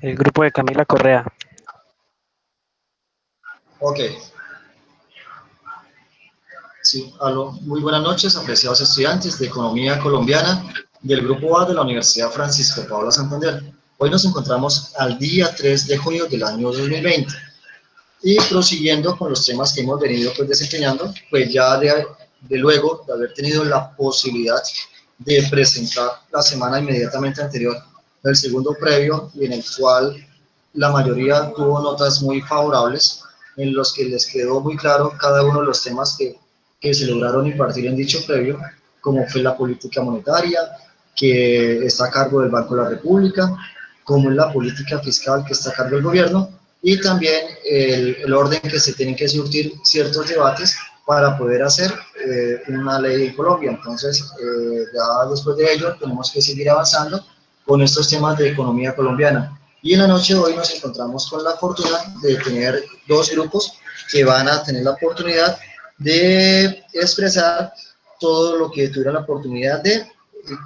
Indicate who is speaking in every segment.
Speaker 1: El grupo de Camila Correa.
Speaker 2: Ok. Sí, aló. Muy buenas noches, apreciados estudiantes de Economía Colombiana del Grupo A de la Universidad Francisco Paula Santander. Hoy nos encontramos al día 3 de junio del año 2020 y prosiguiendo con los temas que hemos venido desempeñando, pues ya de luego de haber tenido la posibilidad de presentar la semana inmediatamente anterior el segundo previo y en el cual la mayoría tuvo notas muy favorables en los que les quedó muy claro cada uno de los temas que se lograron impartir en dicho previo, como fue la política monetaria, que está a cargo del Banco de la República, como es la política fiscal que está a cargo del gobierno, y también el orden que se tienen que surtir ciertos debates para poder hacer una ley en Colombia. Entonces, ya después de ello, tenemos que seguir avanzando con estos temas de economía colombiana. Y en la noche de hoy nos encontramos con la fortuna de tener dos grupos que van a tener la oportunidad de expresar todo lo que tuvieron la oportunidad de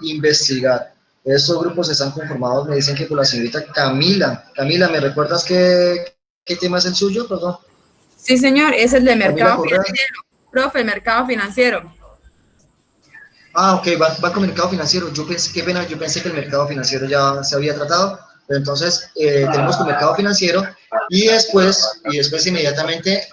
Speaker 2: investigar. Estos grupos están conformados, me dicen que por la señorita Camila. Camila, ¿me recuerdas qué tema es el suyo? Perdón.
Speaker 3: Sí, señor, es el de
Speaker 2: Camila
Speaker 3: mercado
Speaker 2: Correa.
Speaker 3: financiero. Profe, mercado financiero.
Speaker 2: Ah, ok, va con el mercado financiero. Yo pensé, qué pena, yo pensé que el mercado financiero ya se había tratado. Pero entonces, tenemos con mercado financiero y después inmediatamente,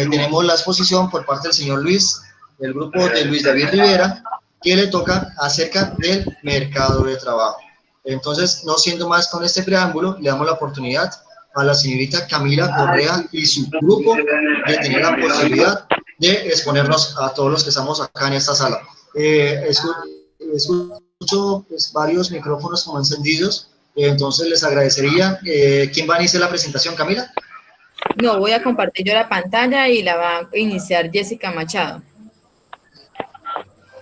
Speaker 2: tenemos la exposición por parte del señor Luis, del grupo de Luis David Rivera, que le toca acerca del mercado de trabajo. Entonces, no siendo más con este preámbulo, le damos la oportunidad a la señorita Camila Correa y su grupo de tener la posibilidad de exponernos a todos los que estamos acá en esta sala. Escucho pues, varios micrófonos como encendidos, entonces les agradecería. ¿Quién va a iniciar la presentación, Camila?
Speaker 3: No, voy a compartir yo la pantalla y la va a iniciar Jessica Machado.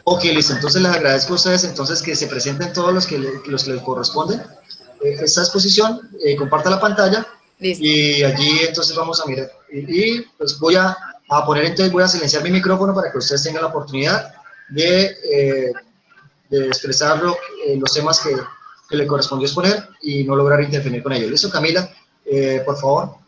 Speaker 2: Ok, listo. Entonces les agradezco a ustedes entonces que se presenten todos los que les corresponden. Esta exposición, comparta la pantalla.
Speaker 3: Listo.
Speaker 2: Y allí entonces vamos a mirar. Pues voy a poner, entonces voy a silenciar mi micrófono para que ustedes tengan la oportunidad de expresar los temas que le correspondió exponer y no lograr intervenir con ellos. ¿Listo, Camila? Por favor.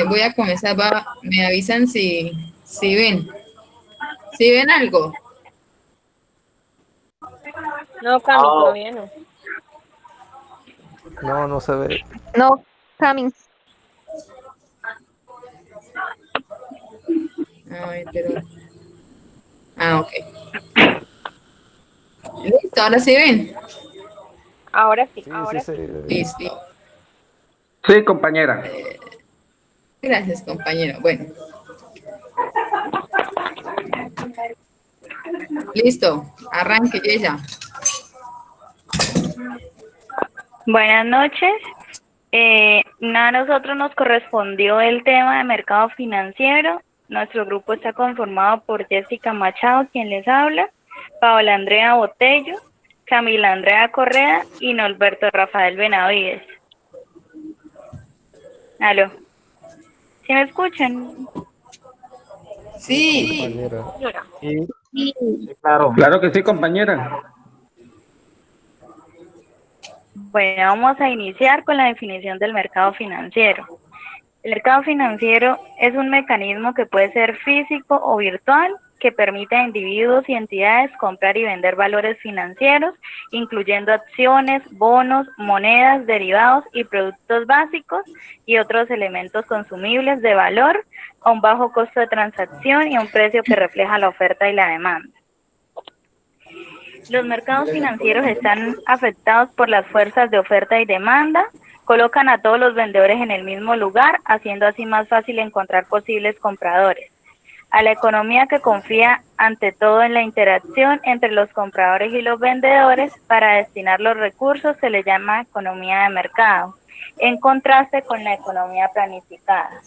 Speaker 3: Voy a comenzar, me avisan si ven. ¿Si ven algo?
Speaker 4: No, Cami, todavía no.
Speaker 1: No, no se ve.
Speaker 5: No, Cami.
Speaker 3: Ay, pero... Ah, ok. Listo, ahora sí ven.
Speaker 4: Ahora sí.
Speaker 1: Sí, sí, sí.
Speaker 3: Listo.
Speaker 6: Sí, compañera.
Speaker 3: Gracias, compañero. Bueno. Listo, arranque ella.
Speaker 4: Buenas noches. A nosotros nos correspondió el tema de mercado financiero. Nuestro grupo está conformado por Jessica Machado, quien les habla, Paola Andrea Botello, Camila Andrea Correa y Norberto Rafael Benavides. ¿Aló? ¿Sí me escuchan?
Speaker 3: Sí.
Speaker 1: Compañera.
Speaker 6: Sí, claro. Claro que sí, compañera.
Speaker 4: Bueno, vamos a iniciar con la definición del mercado financiero. El mercado financiero es un mecanismo que puede ser físico o virtual que permite a individuos y entidades comprar y vender valores financieros, incluyendo acciones, bonos, monedas, derivados y productos básicos y otros elementos consumibles de valor a un bajo costo de transacción y a un precio que refleja la oferta y la demanda. Los mercados financieros están afectados por las fuerzas de oferta y demanda, colocan a todos los vendedores en el mismo lugar, haciendo así más fácil encontrar posibles compradores. A la economía que confía ante todo en la interacción entre los compradores y los vendedores para destinar los recursos se le llama economía de mercado, en contraste con la economía planificada.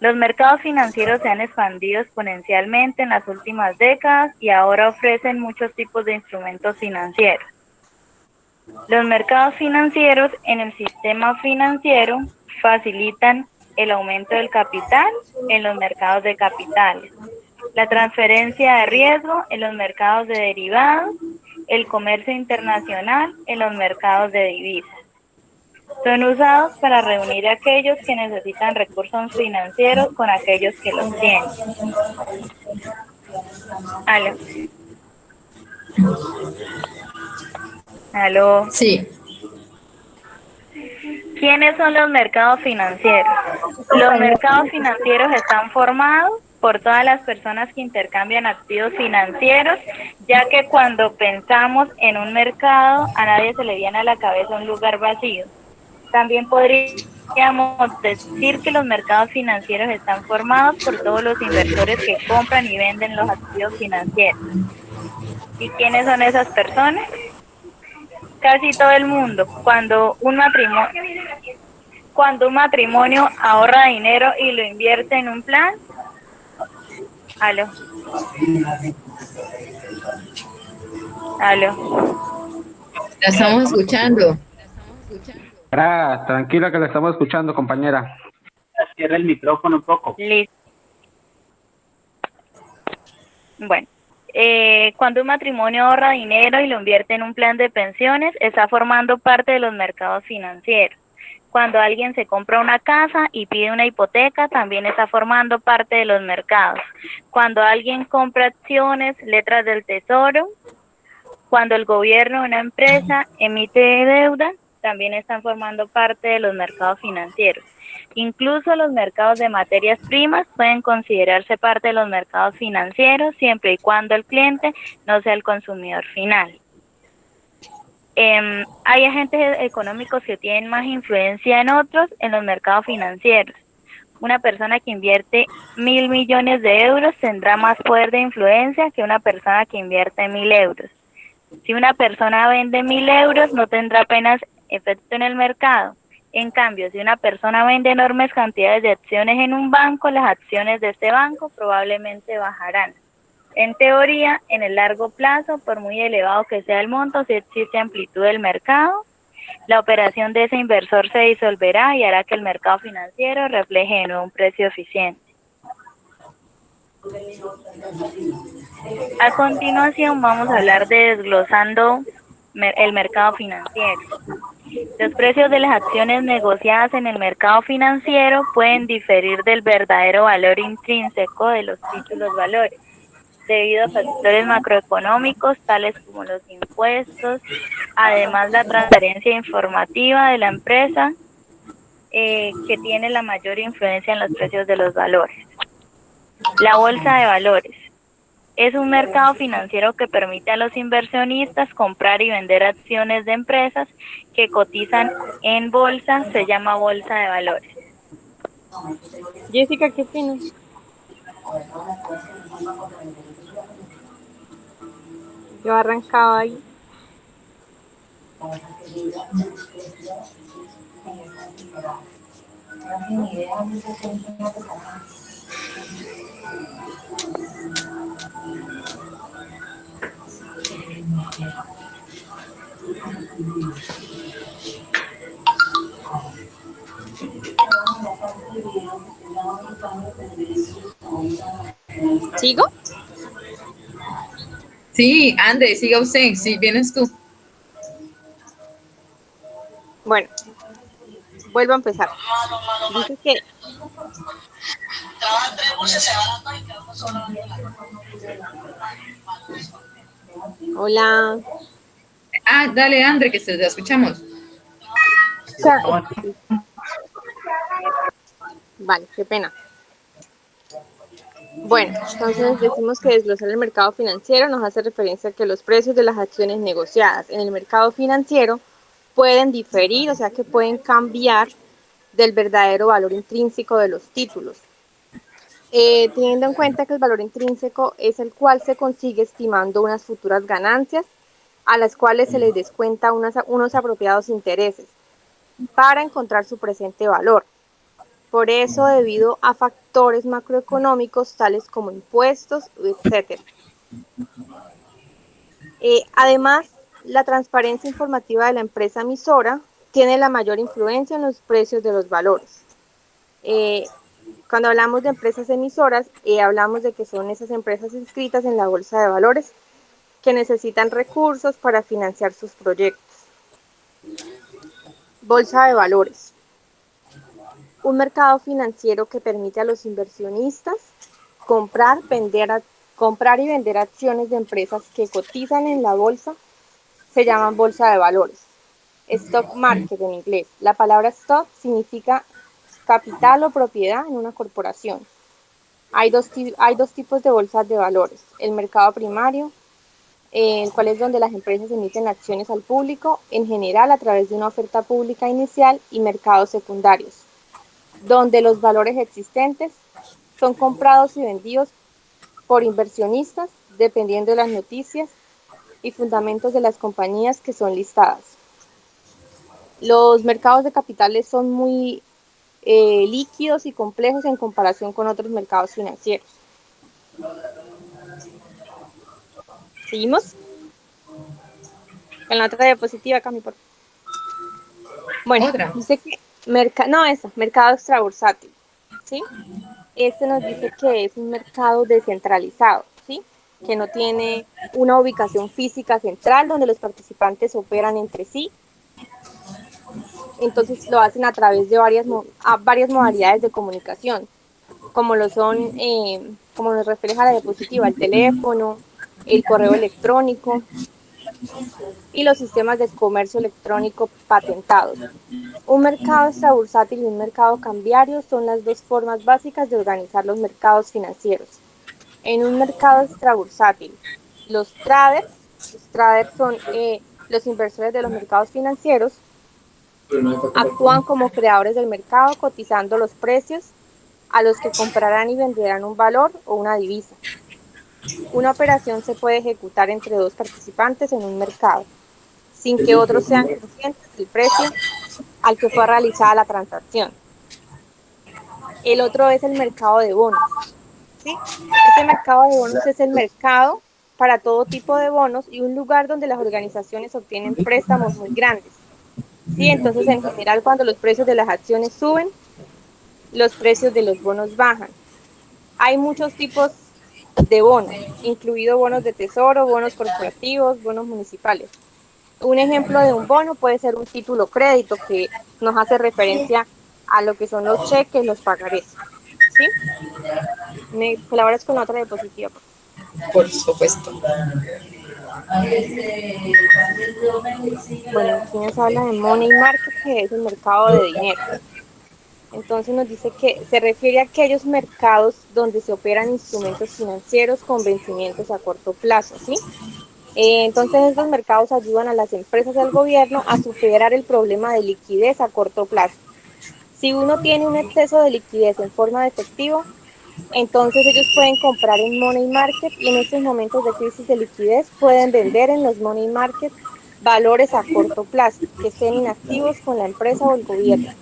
Speaker 4: Los mercados financieros se han expandido exponencialmente en las últimas décadas y ahora ofrecen muchos tipos de instrumentos financieros. Los mercados financieros en el sistema financiero facilitan el aumento del capital en los mercados de capitales, la transferencia de riesgo en los mercados de derivados, el comercio internacional en los mercados de divisas. Son usados para reunir a aquellos que necesitan recursos financieros con aquellos que los tienen. ¿Aló? ¿Aló?
Speaker 3: Sí.
Speaker 4: ¿Quiénes son los mercados financieros? Los mercados financieros están formados por todas las personas que intercambian activos financieros, ya que cuando pensamos en un mercado, a nadie se le viene a la cabeza un lugar vacío. También podríamos decir que los mercados financieros están formados por todos los inversores que compran y venden los activos financieros. ¿Y quiénes son esas personas? Casi todo el mundo. Cuando un matrimonio ahorra dinero y lo invierte en un plan. ¿Aló? ¿Aló?
Speaker 3: La estamos escuchando.
Speaker 6: Tranquila que la estamos escuchando, compañera. Cierra el micrófono un poco.
Speaker 4: Listo. Bueno, cuando un matrimonio ahorra dinero y lo invierte en un plan de pensiones, está formando parte de los mercados financieros. Cuando alguien se compra una casa y pide una hipoteca, también está formando parte de los mercados. Cuando alguien compra acciones, letras del tesoro, cuando el gobierno o una empresa emite deuda, también están formando parte de los mercados financieros. Incluso los mercados de materias primas pueden considerarse parte de los mercados financieros siempre y cuando el cliente no sea el consumidor final. Hay agentes económicos que tienen más influencia en otros en los mercados financieros. Una persona que invierte 1.000 millones de euros tendrá más poder de influencia que una persona que invierte 1.000 euros. Si una persona vende 1.000 euros, no tendrá apenas efecto en el mercado. En cambio, si una persona vende enormes cantidades de acciones en un banco, las acciones de este banco probablemente bajarán. En teoría, en el largo plazo, por muy elevado que sea el monto, si existe amplitud del mercado, la operación de ese inversor se disolverá y hará que el mercado financiero refleje de nuevo un precio eficiente. A continuación vamos a hablar de desglosando el mercado financiero. Los precios de las acciones negociadas en el mercado financiero pueden diferir del verdadero valor intrínseco de los títulos valores, debido a factores macroeconómicos tales como los impuestos, además la transparencia informativa de la empresa que tiene la mayor influencia en los precios de los valores. La bolsa de valores es un mercado financiero que permite a los inversionistas comprar y vender acciones de empresas que cotizan en bolsa, se llama bolsa de valores.
Speaker 5: Jessica, ¿qué opinas? Yo arrancaba ahí. ¿Sigo?
Speaker 3: Sí, André, siga usted. Sí, vienes tú.
Speaker 5: Bueno, vuelvo a empezar. Dice que hola.
Speaker 3: Ah, dale, André, que te escuchamos.
Speaker 5: Vale, qué pena. Bueno, entonces decimos que desglosar el mercado financiero nos hace referencia a que los precios de las acciones negociadas en el mercado financiero pueden diferir, o sea que pueden cambiar del verdadero valor intrínseco de los títulos. Teniendo en cuenta que el valor intrínseco es el cual se consigue estimando unas futuras ganancias a las cuales se les descuenta unos apropiados intereses para encontrar su presente valor. Por eso, debido a factores macroeconómicos tales como impuestos, etc. Además, La transparencia informativa de la empresa emisora tiene la mayor influencia en los precios de los valores. Cuando hablamos de empresas emisoras, hablamos de que son esas empresas inscritas en la bolsa de valores que necesitan recursos para financiar sus proyectos. Bolsa de valores. Un mercado financiero que permite a los inversionistas comprar y vender acciones de empresas que cotizan en la bolsa se llaman bolsa de valores. Stock market en inglés. La palabra stock significa capital o propiedad en una corporación. Hay dos tipos de bolsas de valores. El mercado primario, el cual es donde las empresas emiten acciones al público, en general a través de una oferta pública inicial, y mercados secundarios, donde los valores existentes son comprados y vendidos por inversionistas dependiendo de las noticias y fundamentos de las compañías que son listadas. Los mercados de capitales son muy líquidos y complejos en comparación con otros mercados financieros. ¿Seguimos? Con la otra diapositiva, Cami, por favor. Bueno,
Speaker 3: ¿Otra?
Speaker 5: dice que mercado extrabursátil, ¿sí? Este nos dice que es un mercado descentralizado, ¿sí? Que no tiene una ubicación física central donde los participantes operan entre sí. Entonces lo hacen a través de varias modalidades de comunicación, como lo son, como nos refleja la diapositiva, el teléfono, el correo electrónico y los sistemas de comercio electrónico patentados. Un mercado extrabursátil y un mercado cambiario son las dos formas básicas de organizar los mercados financieros. En un mercado extrabursátil, los traders son los inversores de los mercados financieros, actúan como creadores del mercado, cotizando los precios a los que comprarán y venderán un valor o una divisa. Una operación se puede ejecutar entre dos participantes en un mercado, sin que otros sean conscientes del precio al que fue realizada la transacción. El otro es el mercado de bonos, ¿sí? Este mercado de bonos es el mercado para todo tipo de bonos y un lugar donde las organizaciones obtienen préstamos muy grandes. Sí, entonces en general cuando los precios de las acciones suben, los precios de los bonos bajan. Hay muchos tipos de bonos, incluido bonos de tesoro, bonos corporativos, bonos municipales. Un ejemplo de un bono puede ser un título crédito que nos hace referencia a lo que son los cheques, los pagarés. ¿Sí? ¿Me colaboras con la otra diapositiva?
Speaker 3: Por supuesto.
Speaker 5: Bueno, aquí nos habla de money market, que es el mercado de dinero. Entonces nos dice que se refiere a aquellos mercados donde se operan instrumentos financieros con vencimientos a corto plazo, ¿sí? Entonces estos mercados ayudan a las empresas y al gobierno a superar el problema de liquidez a corto plazo. Si uno tiene un exceso de liquidez en forma de efectivo, entonces ellos pueden comprar en money market y en estos momentos de crisis de liquidez pueden vender en los money market valores a corto plazo que estén inactivos con la empresa o el gobierno.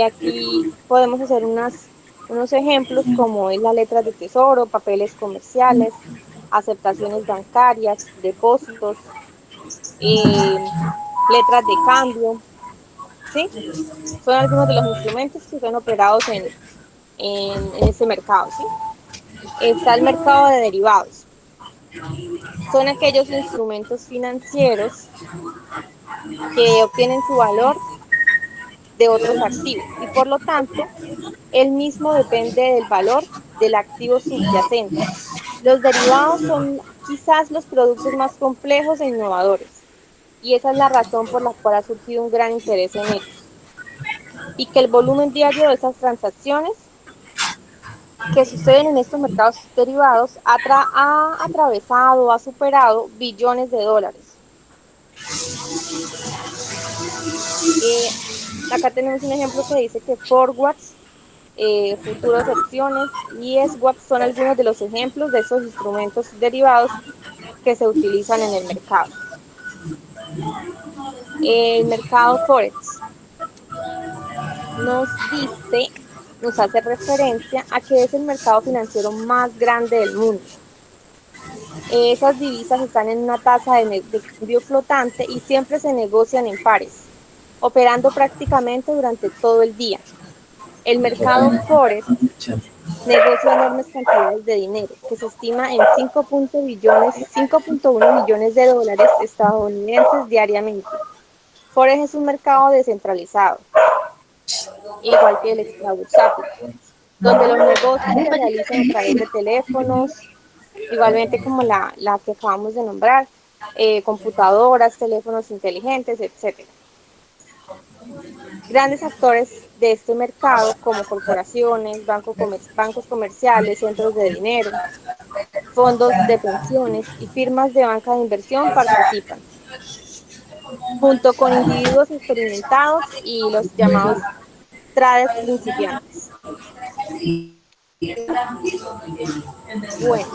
Speaker 5: Aquí podemos hacer unos ejemplos como es las letras de tesoro, papeles comerciales, aceptaciones bancarias, depósitos, letras de cambio, ¿sí? Son algunos de los instrumentos que son operados en este mercado, ¿sí? Está el mercado de derivados. Son aquellos instrumentos financieros que obtienen su valor de otros activos y por lo tanto el mismo depende del valor del activo subyacente. Los derivados son quizás los productos más complejos e innovadores y esa es la razón por la cual ha surgido un gran interés en ellos y que el volumen diario de esas transacciones que suceden en estos mercados derivados ha atravesado, ha superado billones de dólares. Acá tenemos un ejemplo que dice que forwards, futuras opciones y swaps son algunos de los ejemplos de esos instrumentos derivados que se utilizan en el mercado. El mercado Forex nos hace referencia a que es el mercado financiero más grande del mundo. Esas divisas están en una tasa de cambio flotante y siempre se negocian en pares, operando prácticamente durante todo el día. El mercado Forex negocia enormes cantidades de dinero, que se estima en 5.1 billones de dólares estadounidenses diariamente. Forex es un mercado descentralizado, igual que el extrabursátil, donde los negocios se realizan a través de teléfonos, igualmente como la que acabamos de nombrar, computadoras, teléfonos inteligentes, etcétera. Grandes actores de este mercado, como corporaciones, bancos comerciales, centros de dinero, fondos de pensiones y firmas de banca de inversión participan, junto con individuos experimentados y los llamados traders principiantes. Bueno,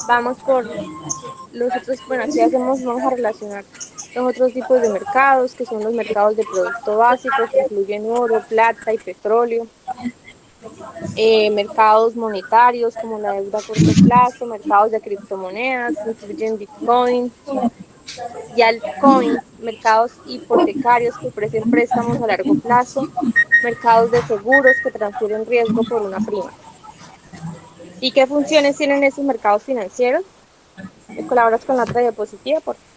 Speaker 5: vamos por los otros, bueno, aquí vamos a relacionar los otros tipos de mercados, que son los mercados de producto básico, que incluyen oro, plata y petróleo. Mercados monetarios como la deuda a corto plazo, mercados de criptomonedas, incluyen Bitcoin y altcoins, mercados hipotecarios que ofrecen préstamos a largo plazo, mercados de seguros que transfieren riesgo por una prima. ¿Y qué funciones tienen estos mercados financieros? ¿Me colaboras con la otra diapositiva, por favor?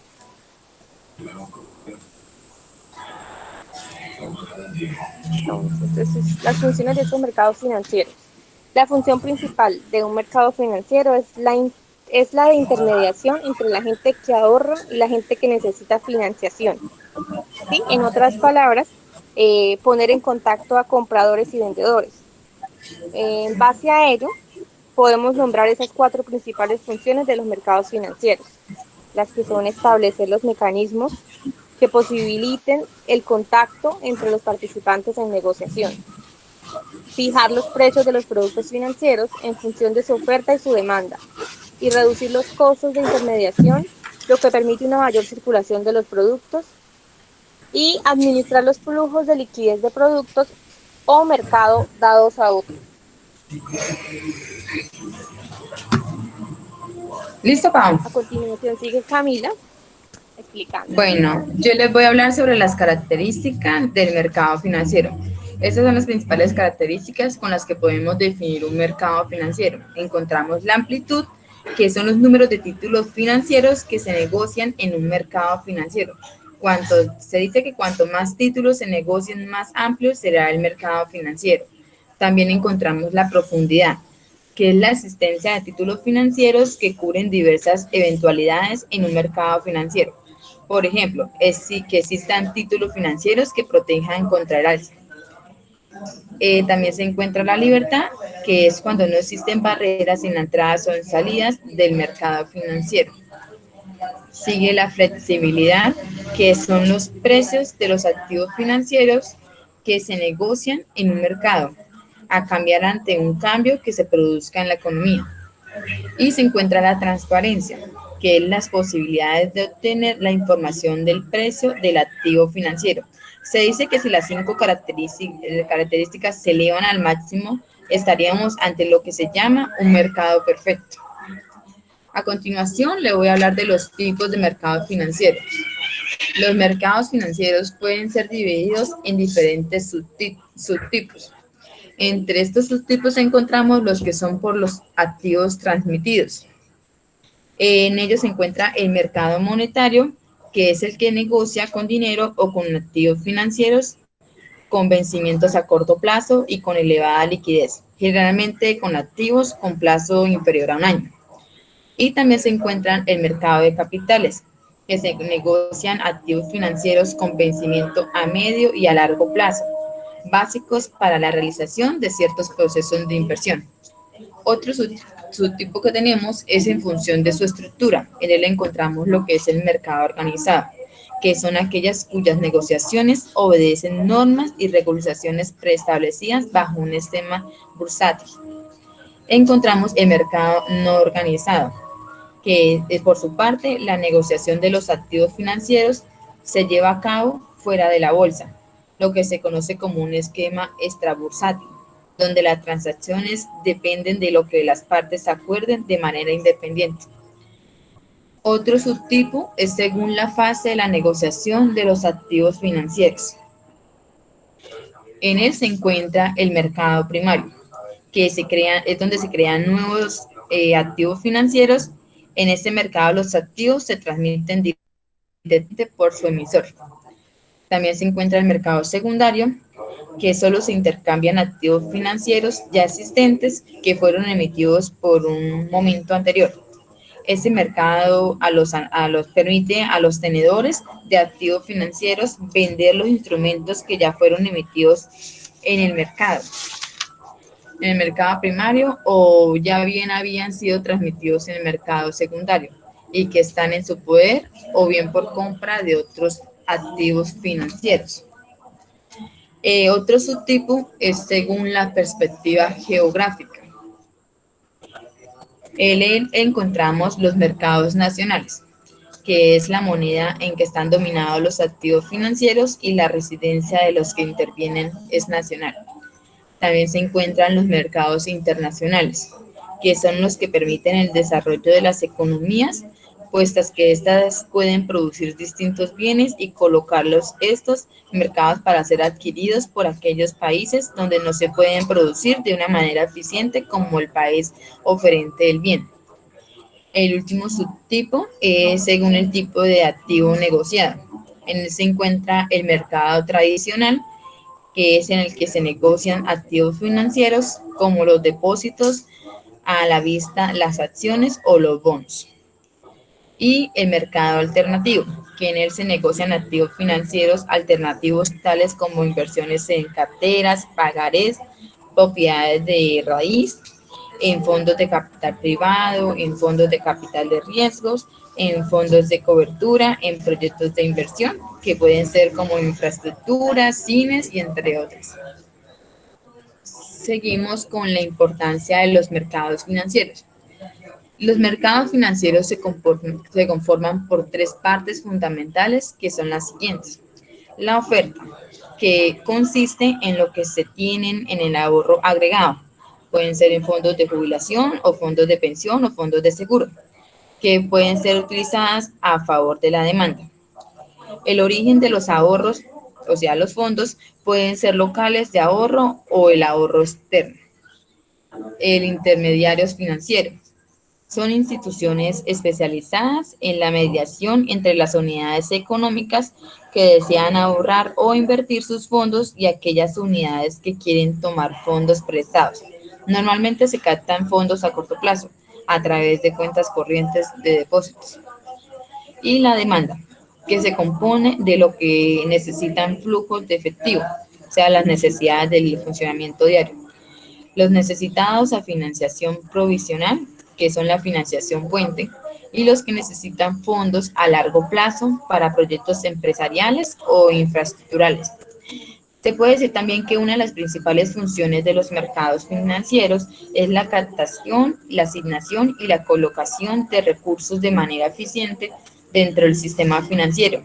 Speaker 5: Entonces, las funciones de estos mercados financieros. La función principal de un mercado financiero es la de intermediación entre la gente que ahorra y la gente que necesita financiación. ¿Sí? En otras palabras, poner en contacto a compradores y vendedores. En base a ello, podemos nombrar esas 4 principales funciones de los mercados financieros, las que son establecer los mecanismos que posibiliten el contacto entre los participantes en negociación, fijar los precios de los productos financieros en función de su oferta y su demanda, y reducir los costos de intermediación, lo que permite una mayor circulación de los productos, y administrar los flujos de liquidez de productos o mercado dados a otros.
Speaker 3: ¿Listo, Pau?
Speaker 5: A continuación sigue Camila explicando.
Speaker 3: Bueno, yo les voy a hablar sobre las características del mercado financiero. Estas son las principales características con las que podemos definir un mercado financiero. Encontramos la amplitud, que son los números de títulos financieros que se negocian en un mercado financiero. Se dice que cuanto más títulos se negocien, más amplio será el mercado financiero. También encontramos la profundidad, que es la existencia de títulos financieros que cubren diversas eventualidades en un mercado financiero. Por ejemplo, que existan títulos financieros que protejan contra el alza. También se encuentra la libertad, que es cuando no existen barreras en entradas o en salidas del mercado financiero. Sigue la flexibilidad, que son los precios de los activos financieros que se negocian en un mercado, a cambiar ante un cambio que se produzca en la economía. Y se encuentra la transparencia, que es las posibilidades de obtener la información del precio del activo financiero. Se dice que si las 5 características se elevan al máximo, estaríamos ante lo que se llama un mercado perfecto. A continuación, le voy a hablar de los tipos de mercados financieros. Los mercados financieros pueden ser divididos en diferentes subtipos. Entre estos subtipos encontramos los que son por los activos transmitidos. En ellos se encuentra el mercado monetario, que es el que negocia con dinero o con activos financieros con vencimientos a corto plazo y con elevada liquidez, generalmente con activos con plazo inferior a un año. Y también se encuentran el mercado de capitales, que se negocian activos financieros con vencimiento a medio y a largo plazo, básicos para la realización de ciertos procesos de inversión. Otro subtipo que tenemos es en función de su estructura. En él encontramos lo que es el mercado organizado, que son aquellas cuyas negociaciones obedecen normas y regularizaciones preestablecidas bajo un esquema bursátil. Encontramos el mercado no organizado, que por su parte la negociación de los activos financieros se lleva a cabo fuera de la bolsa, lo que se conoce como un esquema extrabursátil. donde las transacciones dependen de lo que las partes acuerden de manera independiente. Otro subtipo es según la fase de la negociación de los activos financieros. En él se encuentra el mercado primario, que es donde se crean nuevos activos financieros. En este mercado los activos se transmiten directamente por su emisor. También se encuentra el mercado secundario, que solo se intercambian activos financieros ya existentes que fueron emitidos por un momento anterior. Este mercado permite a los tenedores de activos financieros vender los instrumentos que ya fueron emitidos en el mercado primario o ya bien habían sido transmitidos en el mercado secundario y que están en su poder o bien por compra de otros activos financieros. Otro subtipo es según la perspectiva geográfica. En él encontramos los mercados nacionales, que es la moneda en que están dominados los activos financieros y la residencia de los que intervienen es nacional. También se encuentran los mercados internacionales, que son los que permiten el desarrollo de las economías, puestas que éstas pueden producir distintos bienes y colocarlos estos mercados para ser adquiridos por aquellos países donde no se pueden producir de una manera eficiente como el país oferente del bien. El último subtipo es según el tipo de activo negociado. En él se encuentra el mercado tradicional, que es en el que se negocian activos financieros como los depósitos a la vista, las acciones o los bonos. Y el mercado alternativo, que en él se negocian activos financieros alternativos tales como inversiones en carteras, pagarés, propiedades de raíz, en fondos de capital privado, en fondos de capital de riesgos, en fondos de cobertura, en proyectos de inversión, que pueden ser como infraestructuras, cines y entre otros. Seguimos con la importancia de los mercados financieros. Los mercados financieros se conforman por tres partes fundamentales que son las siguientes. La oferta, que consiste en lo que se tienen en el ahorro agregado. Pueden ser en fondos de jubilación o fondos de pensión o fondos de seguro, que pueden ser utilizadas a favor de la demanda. El origen de los ahorros, o sea, los fondos, pueden ser locales de ahorro o el ahorro externo. El intermediario financiero. Son instituciones especializadas en la mediación entre las unidades económicas que desean ahorrar o invertir sus fondos y aquellas unidades que quieren tomar fondos prestados. Normalmente se captan fondos a corto plazo a través de cuentas corrientes de depósitos. Y la demanda, que se compone de lo que necesitan flujos de efectivo, o sea, las necesidades del funcionamiento diario. Los necesitados a financiación provisional, que son la financiación puente, y los que necesitan fondos a largo plazo para proyectos empresariales o infraestructurales. Se puede decir también que una de las principales funciones de los mercados financieros es la captación, la asignación y la colocación de recursos de manera eficiente dentro del sistema financiero.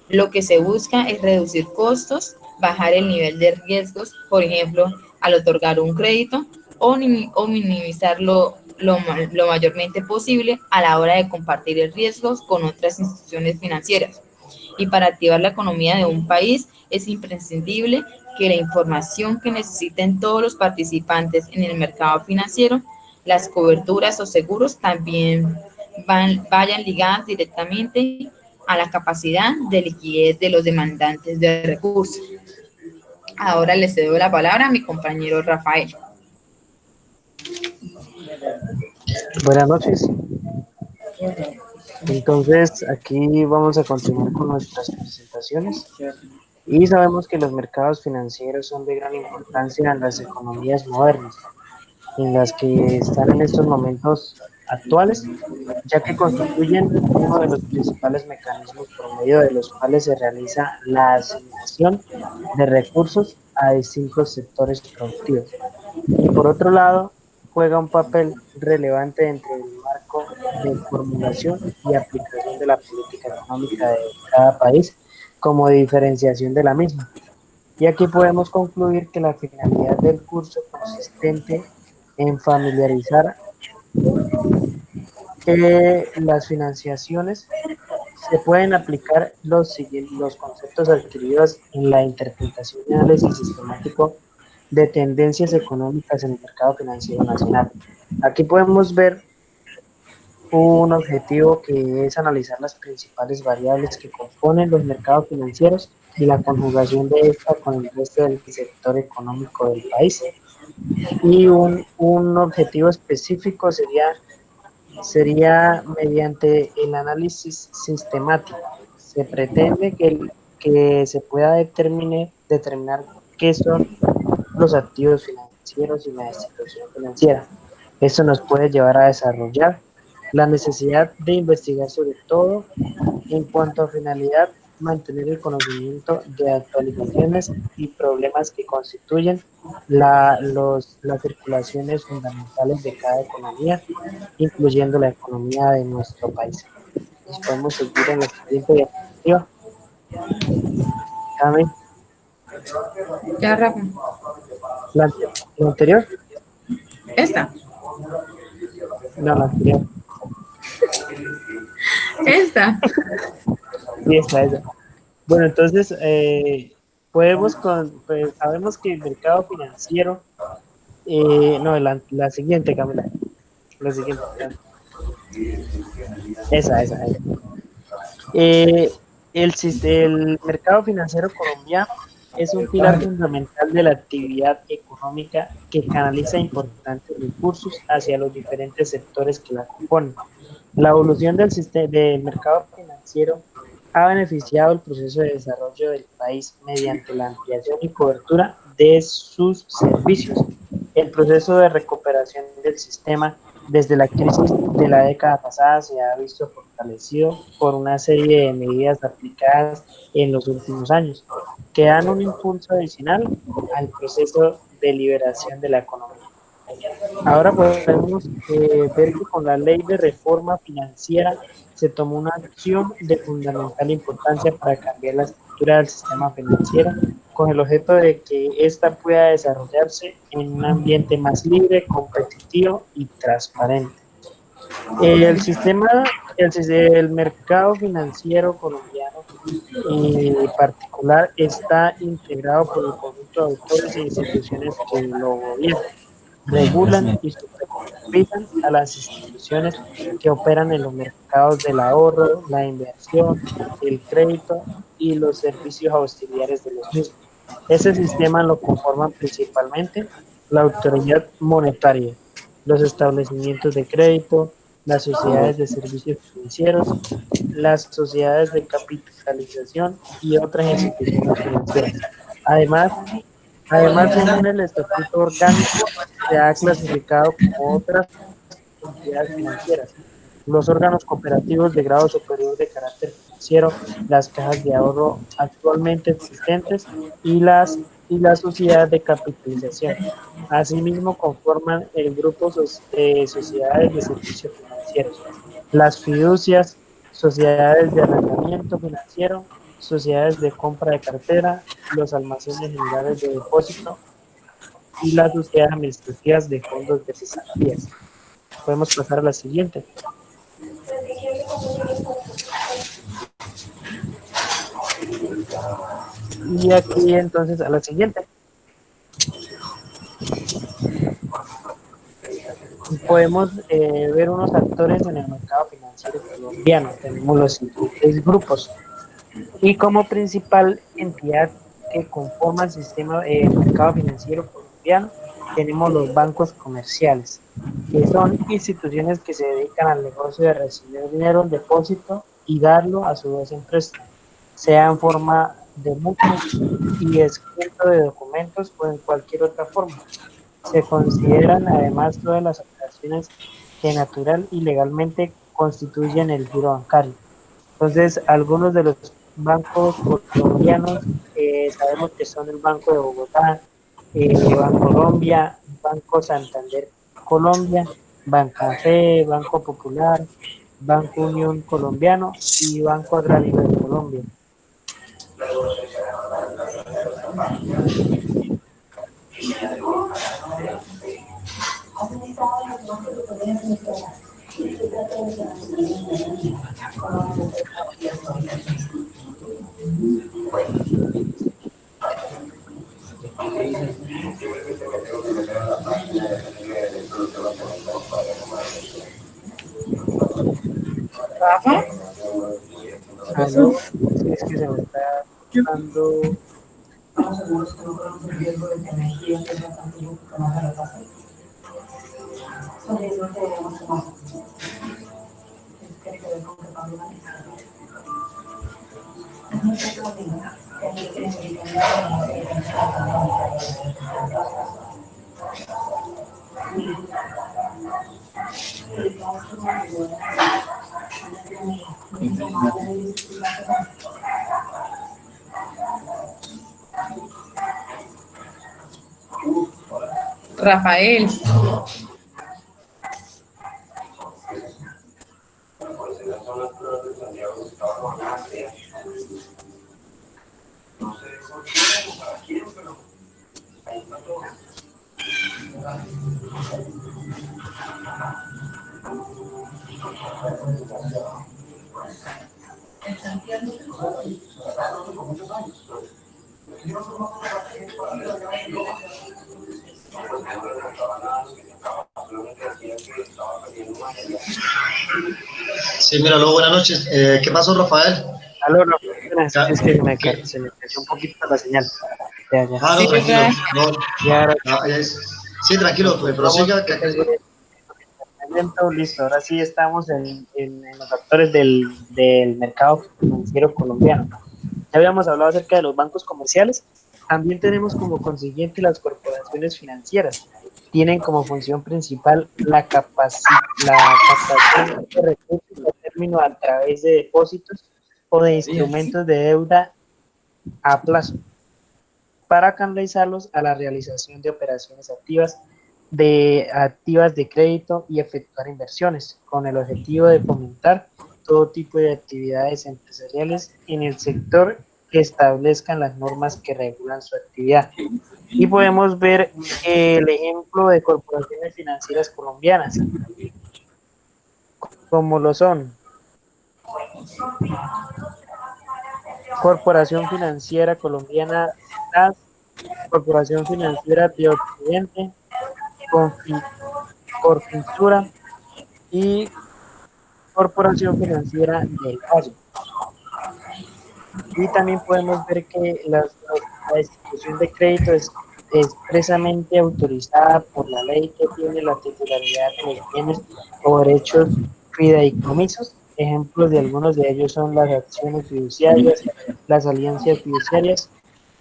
Speaker 3: Lo que se busca es reducir costos, bajar el nivel de riesgos, por ejemplo, al otorgar un crédito, o minimizarlo lo mayormente posible a la hora de compartir el riesgo con otras instituciones financieras. Y para activar la economía de un país es imprescindible que la información que necesiten todos los participantes en el mercado financiero, las coberturas o seguros también vayan ligadas directamente a la capacidad de liquidez de los demandantes de recursos. Ahora le cedo la palabra a mi compañero Rafael.
Speaker 1: Buenas noches. Entonces, aquí vamos a continuar con nuestras presentaciones. Y sabemos que los mercados financieros son de gran importancia en las economías modernas, en las que están en estos momentos actuales, ya que constituyen uno de los principales mecanismos por medio de los cuales se realiza la asignación de recursos a distintos sectores productivos. Y por otro lado, juega un papel relevante dentro del marco de formulación y aplicación de la política económica de cada país como diferenciación de la misma. Y aquí podemos concluir que la finalidad del curso consistente en familiarizar que las financiaciones se pueden aplicar los conceptos adquiridos en la interpretación y análisis sistemático de tendencias económicas en el mercado financiero nacional. Aquí podemos ver un objetivo que es analizar las principales variables que componen los mercados financieros y la conjugación de esta con el resto del sector económico del país. Y un objetivo específico sería mediante el análisis sistemático. Se pretende que se pueda determinar qué son los activos financieros y la institución financiera. Esto nos puede llevar a desarrollar la necesidad de investigar sobre todo en cuanto a finalidad, mantener el conocimiento de actualizaciones y problemas que constituyen las circulaciones fundamentales de cada economía, incluyendo la economía de nuestro país. Nos podemos seguir en la siguiente diapositiva. Cami,
Speaker 3: Ya, Rafa.
Speaker 1: la anterior,
Speaker 3: Esta.
Speaker 1: no, la anterior.
Speaker 3: Esta.
Speaker 1: Sí, esa. Bueno, entonces, pues, sabemos que el mercado financiero, no, la siguiente, Camila, la siguiente, esa. El mercado financiero colombiano es un pilar fundamental de la actividad económica que canaliza importantes recursos hacia los diferentes sectores que la componen. La evolución del mercado financiero ha beneficiado el proceso de desarrollo del país mediante la ampliación y cobertura de sus servicios. El proceso de recuperación del sistema desde la crisis de la década pasada se ha visto fortalecido por una serie de medidas aplicadas en los últimos años, que dan un impulso adicional al proceso de liberación de la economía. Ahora podemos ver que con la ley de reforma financiera se tomó una acción de fundamental importancia para cambiar la estructura del sistema financiero con el objeto de que ésta pueda desarrollarse en un ambiente más libre, competitivo y transparente. El mercado financiero colombiano en particular está integrado por el conjunto de autores e instituciones que lo gobiernan, regulan y supervisan a las instituciones que operan en los mercados del ahorro, la inversión, el crédito y los servicios auxiliares de los mismos. Ese sistema lo conforman principalmente la autoridad monetaria, los establecimientos de crédito, las sociedades de servicios financieros, las sociedades de capitalización y otras instituciones financieras. Además, según el estatuto orgánico, se ha clasificado como otras entidades financieras, los órganos cooperativos de grado superior de carácter financiero, las cajas de ahorro actualmente existentes y las sociedades de capitalización. Asimismo, conforman el grupo de sociedades de servicios financieros, las fiducias, sociedades de arrendamiento financiero, sociedades de compra de cartera, los almacenes generales de depósito y las sociedades administrativas de fondos de cesantías. Podemos pasar a la siguiente. Y aquí entonces a la siguiente. Podemos ver unos actores en el mercado financiero colombiano. Tenemos los siguientes grupos. Y como principal entidad que conforma el sistema del mercado financiero colombiano, tenemos los bancos comerciales, que son instituciones que se dedican al negocio de recibir dinero en depósito y darlo a su vez en préstamo, sea en forma de mutuo y escrito de documentos o en cualquier otra forma. Se consideran además todas las operaciones que natural y legalmente constituyen el giro bancario. Entonces, algunos de los bancos colombianos sabemos que son el Banco de Bogotá, Bancolombia, Banco Santander Colombia, Bancafe, Banco Popular, Banco Unión Colombiano y Banco Agrario de Colombia.
Speaker 3: Rafa,
Speaker 1: Aló, sí, es que se me está dando.
Speaker 3: Rafael.
Speaker 2: Sí, mira, luego buenas noches. ¿Qué pasó, Rafael?
Speaker 1: Aló, no, buenas,
Speaker 2: Ca-
Speaker 1: es que
Speaker 2: ¿Qué?
Speaker 1: se me cayó un poquito la señal. Ya, ya.
Speaker 2: Ah,
Speaker 3: Sí,
Speaker 2: no, tranquilo.
Speaker 3: ya.
Speaker 2: No,
Speaker 1: Ya ahora
Speaker 2: sí, tranquilo,
Speaker 1: vamos
Speaker 2: prosiga.
Speaker 1: listo. Ahora sí estamos en los factores del mercado financiero colombiano. Ya habíamos hablado acerca de los bancos comerciales. También tenemos como consiguiente las corporaciones financieras. Tienen como función principal la captación de recursos a término a través de depósitos o de instrumentos de deuda a plazo para canalizarlos a la realización de operaciones activas de crédito y efectuar inversiones, con el objetivo de fomentar todo tipo de actividades empresariales en el sector que establezcan las normas que regulan su actividad. Y podemos ver el ejemplo de corporaciones financieras colombianas, como lo son Corporación Financiera Colombiana, CAS, Corporación Financiera de Occidente, Corfinsura y Corporación Financiera del Valle. Y también podemos ver que la institución de crédito es expresamente autorizada por la ley que tiene la titularidad de los bienes o derechos fideicomisos. Ejemplos de algunos de ellos son las acciones fiduciarias, las alianzas fiduciarias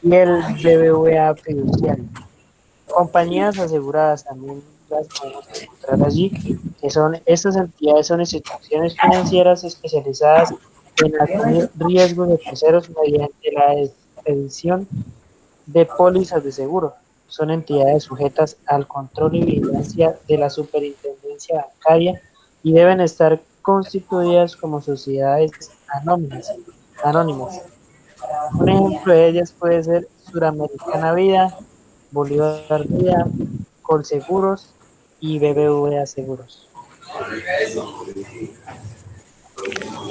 Speaker 1: y el BBVA fiduciario. Compañías aseguradas también las podemos encontrar allí, que son estas entidades, son instituciones financieras especializadas en asumir riesgos de terceros mediante la expedición de pólizas de seguro. Son entidades sujetas al control y vigilancia de la superintendencia bancaria y deben estar constituidas como sociedades anónimas. Un ejemplo de ellas puede ser Suramericana Vida, Bolívar Vida, Colseguros y BBVA Seguros.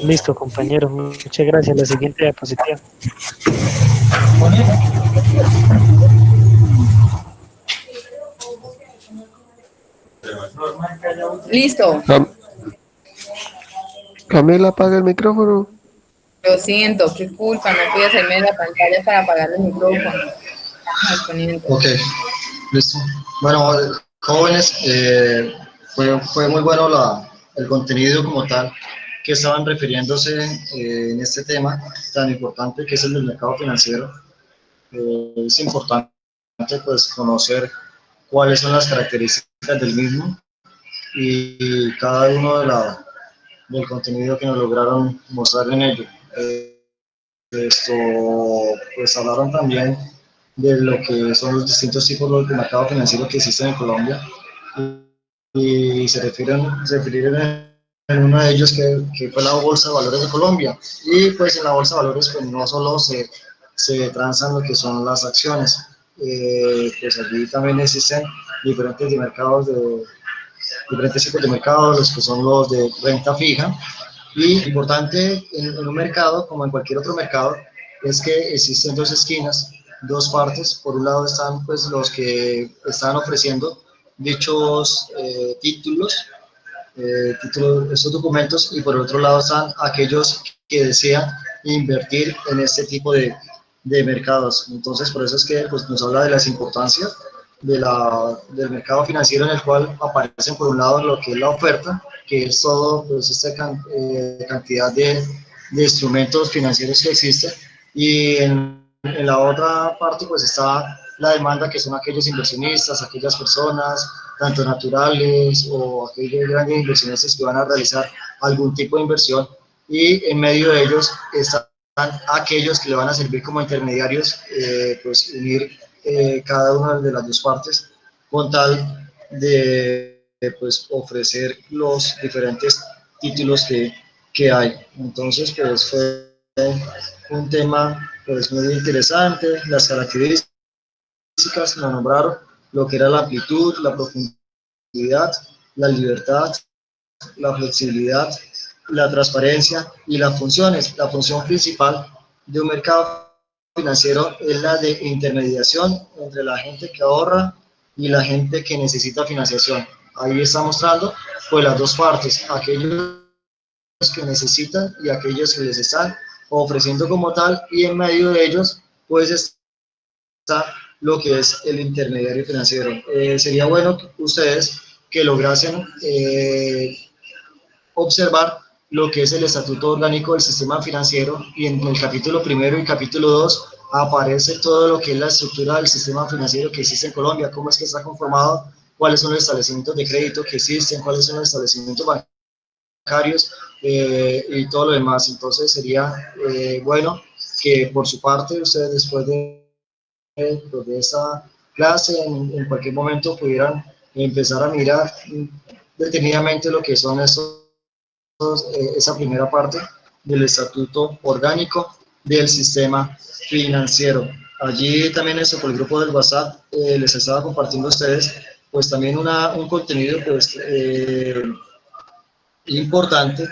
Speaker 1: Listo, compañeros, muchas gracias. La siguiente diapositiva.
Speaker 3: Listo.
Speaker 7: Camila, apaga el micrófono.
Speaker 3: Lo siento, qué culpa, no pude hacerme la pantalla para apagar el micrófono.
Speaker 2: Ok, listo. Bueno, jóvenes, fue muy bueno el contenido como tal que estaban refiriéndose en este tema tan importante que es el del mercado financiero. Es importante pues conocer cuáles son las características del mismo y cada uno del contenido que nos lograron mostrar en ello. Esto, pues hablaron también de lo que son los distintos tipos de mercado financiero que existen en Colombia y se refirieron en uno de ellos que fue la Bolsa de Valores de Colombia. Y pues en la Bolsa de Valores pues no solo se se transan lo que son las acciones. Pues allí también existen diferentes diferentes tipos de mercados, los que son los de renta fija. Y importante en un mercado, como en cualquier otro mercado, es que existen dos esquinas, dos partes. Por un lado están pues los que están ofreciendo dichos títulos, estos documentos, y por otro lado están aquellos que desean invertir en este tipo de mercados. Entonces, por eso es que pues, nos habla de las importancias del mercado financiero, en el cual aparecen por un lado lo que es la oferta, que es todo pues, esta cantidad de instrumentos financieros que existen, y en la otra parte pues está la demanda, que son aquellos inversionistas, aquellas personas, tanto naturales o aquellos grandes inversionistas que van a realizar algún tipo de inversión, y en medio de ellos están aquellos que le van a servir como intermediarios, pues unir cada una de las dos partes con tal de pues, ofrecer los diferentes títulos que hay. Entonces, pues fue un tema pues, muy interesante. Las características lo nombraron, lo que era la amplitud, la profundidad, la libertad, la flexibilidad, la transparencia y las funciones. La función principal de un mercado financiero es la de intermediación entre la gente que ahorra y la gente que necesita financiación. Ahí está mostrando pues las dos partes, aquellos que necesitan y aquellos que les están ofreciendo como tal, y en medio de ellos pues está lo que es el intermediario financiero. Sería bueno que ustedes que lograsen observar lo que es el Estatuto Orgánico del Sistema Financiero, y en el capítulo primero y capítulo 2 aparece todo lo que es la estructura del sistema financiero que existe en Colombia, cómo es que está conformado, cuáles son los establecimientos de crédito que existen, cuáles son los establecimientos bancarios y todo lo demás. Entonces sería bueno que por su parte ustedes después de esta clase en cualquier momento pudieran empezar a mirar detenidamente lo que son esa primera parte del Estatuto Orgánico del Sistema Financiero. Allí también eso por el grupo del WhatsApp les estaba compartiendo a ustedes pues también un contenido pues importante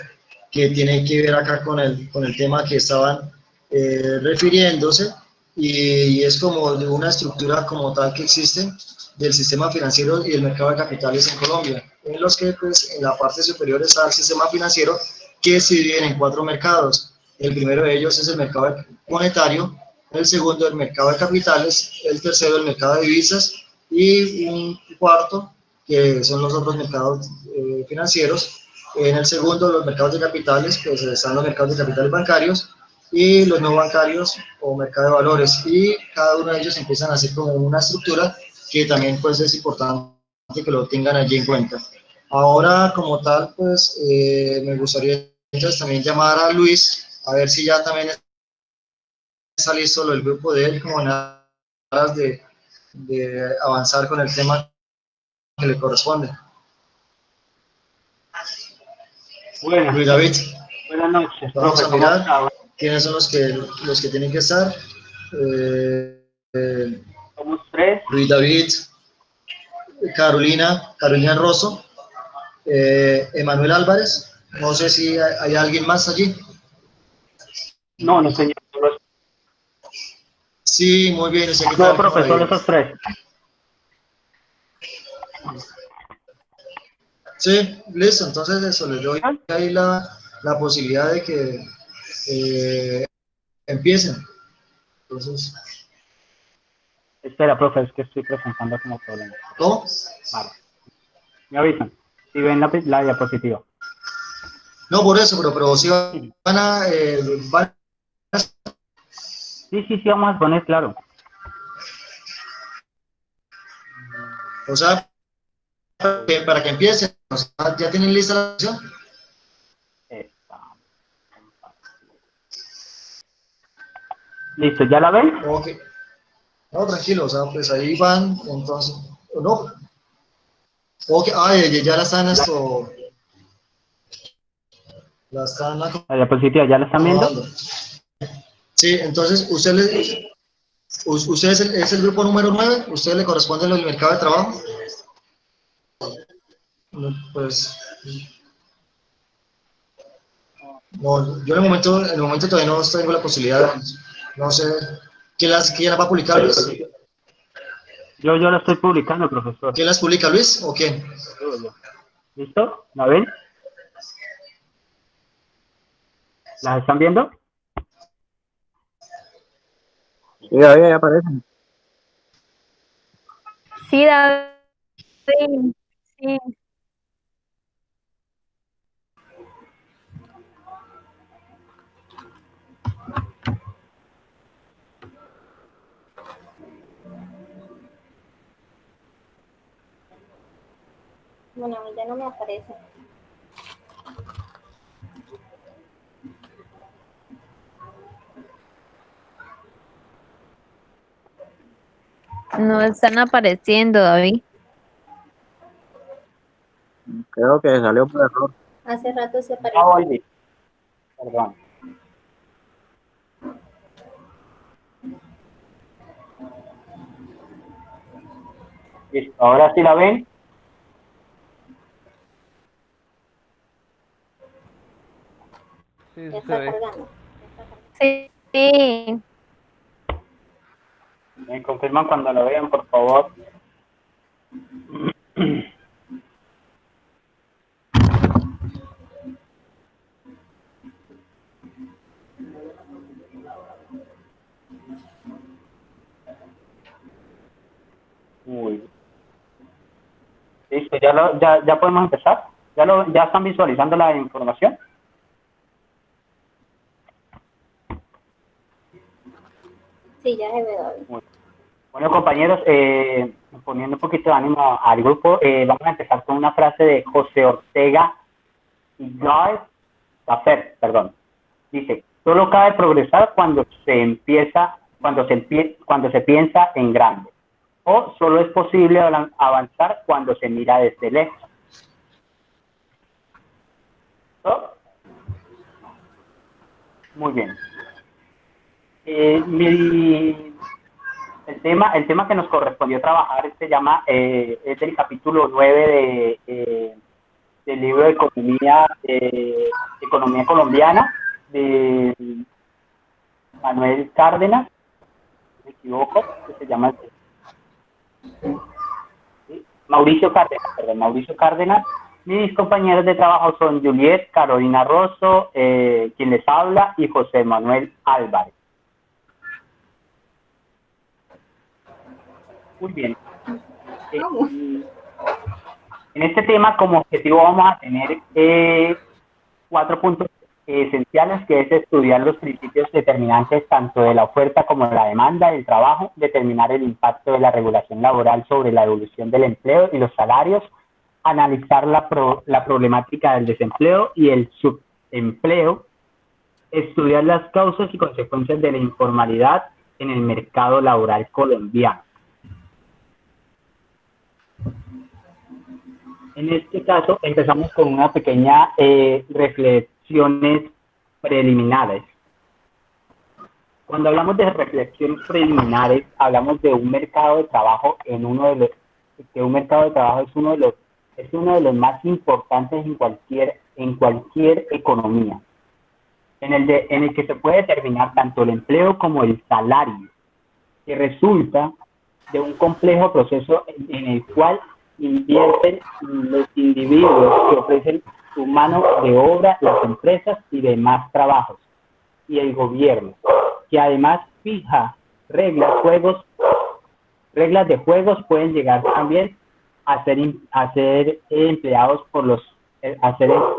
Speaker 2: que tiene que ver acá con el tema que estaban refiriéndose, y es como de una estructura como tal que existe del sistema financiero y el mercado de capitales en Colombia, en los que pues en la parte superior está el sistema financiero, que se divide en 4 mercados. El primero de ellos es el mercado monetario, el segundo el mercado de capitales, el tercero el mercado de divisas, y un cuarto que son los otros mercados financieros. En el segundo, los mercados de capitales, pues están los mercados de capitales bancarios y los no bancarios o mercado de valores, y cada uno de ellos empiezan a hacer como una estructura que también pues es importante que lo tengan allí en cuenta. Ahora como tal pues me gustaría entonces también llamar a Luis, a ver si ya también está listo el grupo de él, como en aras de avanzar con el tema que le corresponde.
Speaker 6: Bueno,
Speaker 2: Luis David,
Speaker 6: buenas noches.
Speaker 2: vamos
Speaker 6: Profe,
Speaker 2: a mirar quiénes son los que tienen que estar.
Speaker 6: Somos 3.
Speaker 2: Luis David, Carolina Rosso, Emanuel Álvarez. No sé si hay alguien más allí.
Speaker 6: No, no, señor.
Speaker 2: Sí, muy bien.
Speaker 6: No, profe, solo esos 3.
Speaker 2: Sí, listo. Entonces eso, les doy ahí la posibilidad de que empiecen. Entonces,
Speaker 6: Espera, profe, es que estoy presentando como problema.
Speaker 2: ¿cómo?
Speaker 6: Vale. Me avisan. Si ven la diapositiva.
Speaker 2: No, por eso, pero sí van a...
Speaker 6: Sí, vamos a poner claro.
Speaker 2: O sea, para que empiecen, o sea, ¿ya tienen lista la sesión?
Speaker 6: Listo, ¿ya la ven?
Speaker 2: Ok. No, tranquilo, o sea, pues ahí van, entonces, no. Ok, ya la están esto... La están
Speaker 6: La diapositiva, ¿ya la están viendo?
Speaker 2: acomodando. Sí, entonces usted es el grupo número 9, ¿usted le corresponde el mercado de trabajo? No, pues, no, yo en el momento todavía no tengo la posibilidad, no sé, ¿quién las va a publicar, Luis?
Speaker 6: Yo la estoy publicando, profesor.
Speaker 2: ¿Quién las publica, Luis, o quién?
Speaker 6: ¿Listo? ¿La ven? ¿Las están viendo?
Speaker 8: Sí, ahí aparecen.
Speaker 4: Sí, David. Sí. Bueno, a mí ya no me aparece. No están apareciendo, David.
Speaker 8: Creo que salió por error.
Speaker 4: Hace rato se
Speaker 6: Ah,
Speaker 4: apareció.
Speaker 6: oye, perdón. Listo, ahora sí la ven.
Speaker 7: Sí,
Speaker 4: Ya
Speaker 7: sí se
Speaker 4: está
Speaker 7: ve.
Speaker 4: cargando. Sí. Sí.
Speaker 6: Me confirman cuando lo vean, por favor. Muy bien. Listo, ya podemos empezar. ¿Ya están visualizando la información?
Speaker 4: Sí, ya se ve, David.
Speaker 6: Bueno, compañeros, poniendo un poquito de ánimo al grupo, vamos a empezar con una frase de José Ortega y Gasset, perdón. Dice, solo cabe progresar cuando se piensa en grande. O solo es posible avanzar cuando se mira desde lejos. ¿No? Muy bien. El tema que nos correspondió trabajar se llama, es del capítulo 9 del libro de Economía Colombiana, de Manuel Cárdenas, si me equivoco, que se llama Mauricio Cárdenas. Mis compañeros de trabajo son Juliet, Carolina Rosso, quien les habla, y José Manuel Álvarez. Muy bien. En este tema, como objetivo, vamos a tener 4 puntos esenciales, que es estudiar los principios determinantes tanto de la oferta como de la demanda del trabajo, determinar el impacto de la regulación laboral sobre la evolución del empleo y los salarios, analizar la problemática del desempleo y el subempleo, estudiar las causas y consecuencias de la informalidad en el mercado laboral colombiano. En este caso, empezamos con una pequeña reflexiones preliminares. Cuando hablamos de reflexiones preliminares, hablamos de un mercado de trabajo es uno de los más importantes en cualquier economía, en el que se puede determinar tanto el empleo como el salario, que resulta de un complejo proceso en el cual invierten los individuos que ofrecen su mano de obra, las empresas y demás trabajos, y el gobierno, que además fija reglas de juegos pueden llegar también a ser empleados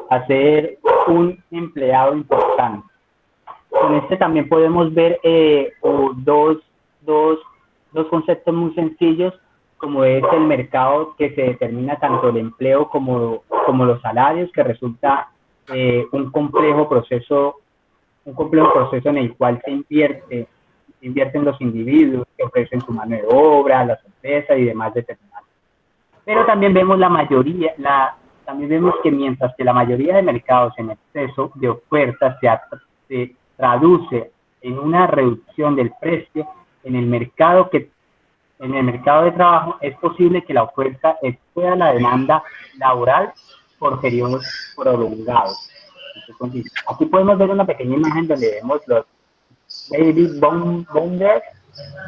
Speaker 6: a ser un empleado importante. Con este también podemos ver dos conceptos muy sencillos, como es el mercado, que se determina tanto el empleo como los salarios, que resulta un complejo proceso en el cual se invierten los individuos que ofrecen su mano de obra, las empresas y demás determinantes. Pero también vemos también vemos que mientras que la mayoría de mercados en exceso de ofertas se traduce en una reducción del precio en el mercado de trabajo, es posible que la oferta exceda la demanda laboral por periodos prolongados. Aquí podemos ver una pequeña imagen donde vemos los baby boomers,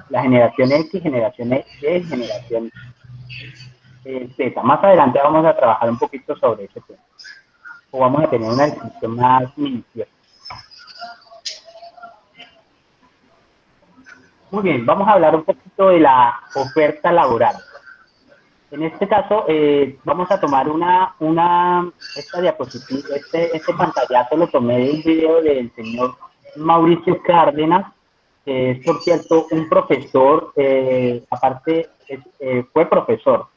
Speaker 6: la generación X, generación Y, generación Z. Más adelante vamos a trabajar un poquito sobre ese tema, o vamos a tener una descripción más minuciosa. Muy bien, vamos a hablar un poquito de la oferta laboral. En este caso, vamos a tomar esta diapositiva, este pantallazo lo tomé de un video del señor Mauricio Cárdenas, que es, por cierto, un profesor, aparte, fue profesor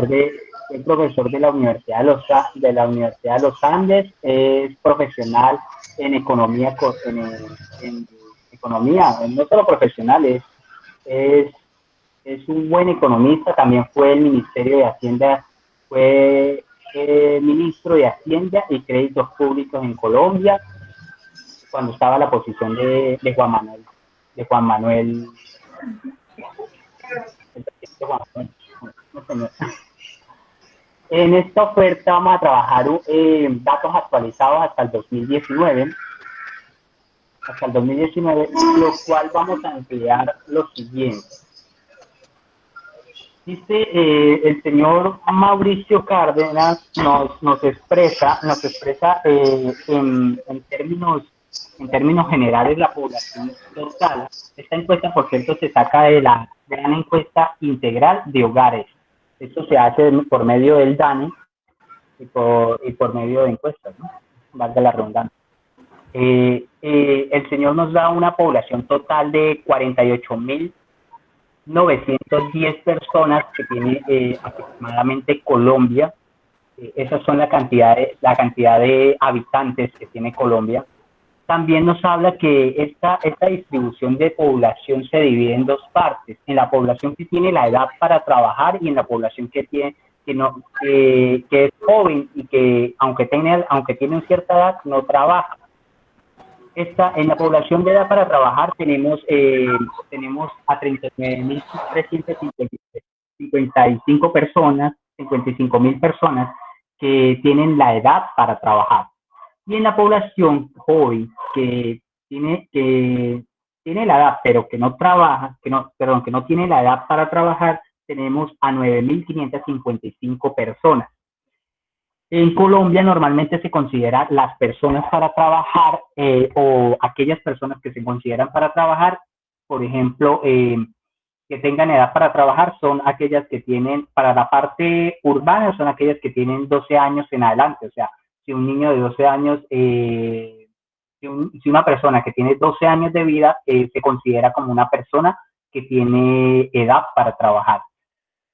Speaker 6: de la Universidad de los Andes, es profesional en economía, en economía, no solo profesional, es un buen economista, también fue el Ministerio de Hacienda, fue ministro de Hacienda y Créditos Públicos en Colombia, cuando estaba la posición de Juan Manuel. En esta oferta vamos a trabajar datos actualizados hasta el 2019, lo cual vamos a emplear lo siguiente. Dice el señor Mauricio Cárdenas nos expresa en términos generales la población total. Esta encuesta, por cierto, se saca de la gran encuesta integral de hogares. Esto se hace por medio del DANE y por medio de encuestas, ¿no? Valga la redundancia. El señor nos da una población total de 48.910 personas que tiene aproximadamente Colombia. Esas son la cantidad de habitantes que tiene Colombia. También nos habla que esta distribución de población se divide en dos partes: en la población que tiene la edad para trabajar y en la población que es joven y que aunque tiene cierta edad no trabaja. En la población de edad para trabajar tenemos a 39.355 personas, 55.000 personas que tienen la edad para trabajar. Y en la población joven que tiene la edad pero que no trabaja, que no tiene la edad para trabajar, tenemos a 9.555 personas. En Colombia normalmente se considera las personas para trabajar o aquellas personas que se consideran para trabajar, por ejemplo, que tengan edad para trabajar, son aquellas que tienen, para la parte urbana, son aquellas que tienen 12 años en adelante. O sea, si un niño de 12 años, si una persona que tiene 12 años de vida, se considera como una persona que tiene edad para trabajar.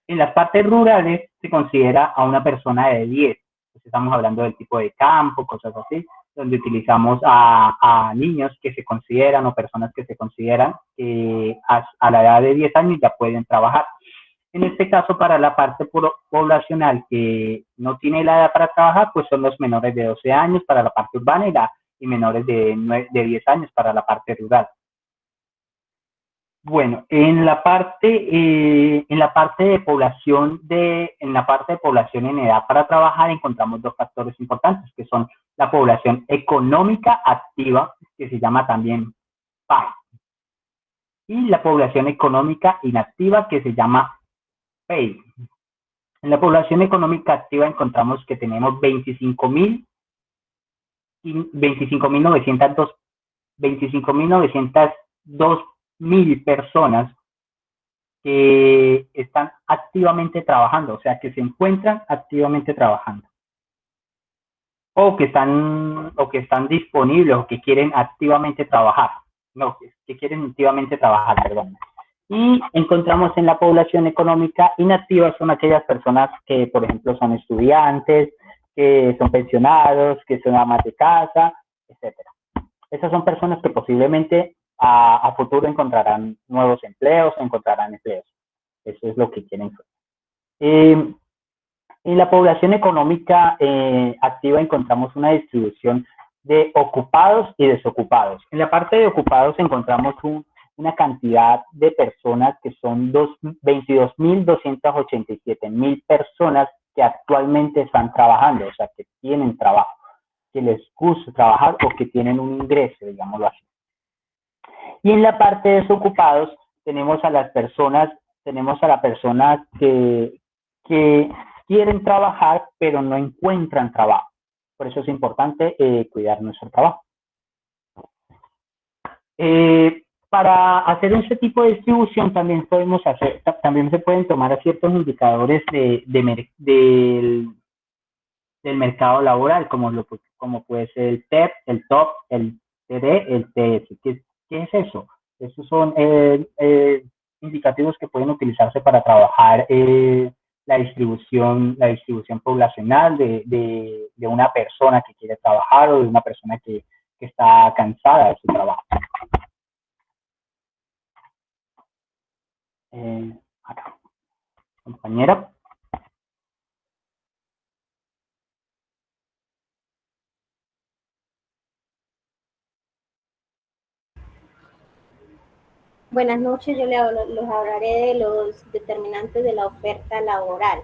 Speaker 6: En las partes rurales se considera a una persona de 10. Estamos hablando del tipo de campo, cosas así, donde utilizamos a niños que se consideran o personas que se consideran que a la edad de 10 años ya pueden trabajar. En este caso, para la parte poblacional que no tiene la edad para trabajar, pues son los menores de 12 años para la parte urbana y menores de 10 años para la parte rural. Bueno, en la parte de población en edad para trabajar encontramos dos factores importantes, que son la población económica activa, que se llama también PAI, y la población económica inactiva, que se llama PEI. En la población económica activa encontramos que tenemos 25.902.000 personas que están activamente trabajando, o sea, que se encuentran activamente trabajando, o que están disponibles o que quieren activamente trabajar, perdón. Y encontramos en la población económica inactiva son aquellas personas que, por ejemplo, son estudiantes, que son pensionados, que son amas de casa, etcétera. Esas son personas que posiblemente a futuro encontrarán nuevos empleos, encontrarán empleos. Eso es lo que quieren. En la población económica activa encontramos una distribución de ocupados y desocupados. En la parte de ocupados encontramos una cantidad de personas que son 22.287.000 personas que actualmente están trabajando, o sea, que tienen trabajo, que les gusta trabajar o que tienen un ingreso, digámoslo así. Y en la parte de desocupados tenemos a las personas que quieren trabajar pero no encuentran trabajo. Por eso es importante cuidar nuestro trabajo. Para hacer ese tipo de distribución también se pueden tomar ciertos indicadores del mercado laboral, como puede ser el TEP, el TOP, el TD, el TS. ¿Qué es eso? Esos son indicativos que pueden utilizarse para trabajar la distribución poblacional de una persona que quiere trabajar o de una persona que está cansada de su trabajo. Acá. Compañera.
Speaker 9: Buenas noches, yo les hablaré de los determinantes de la oferta laboral.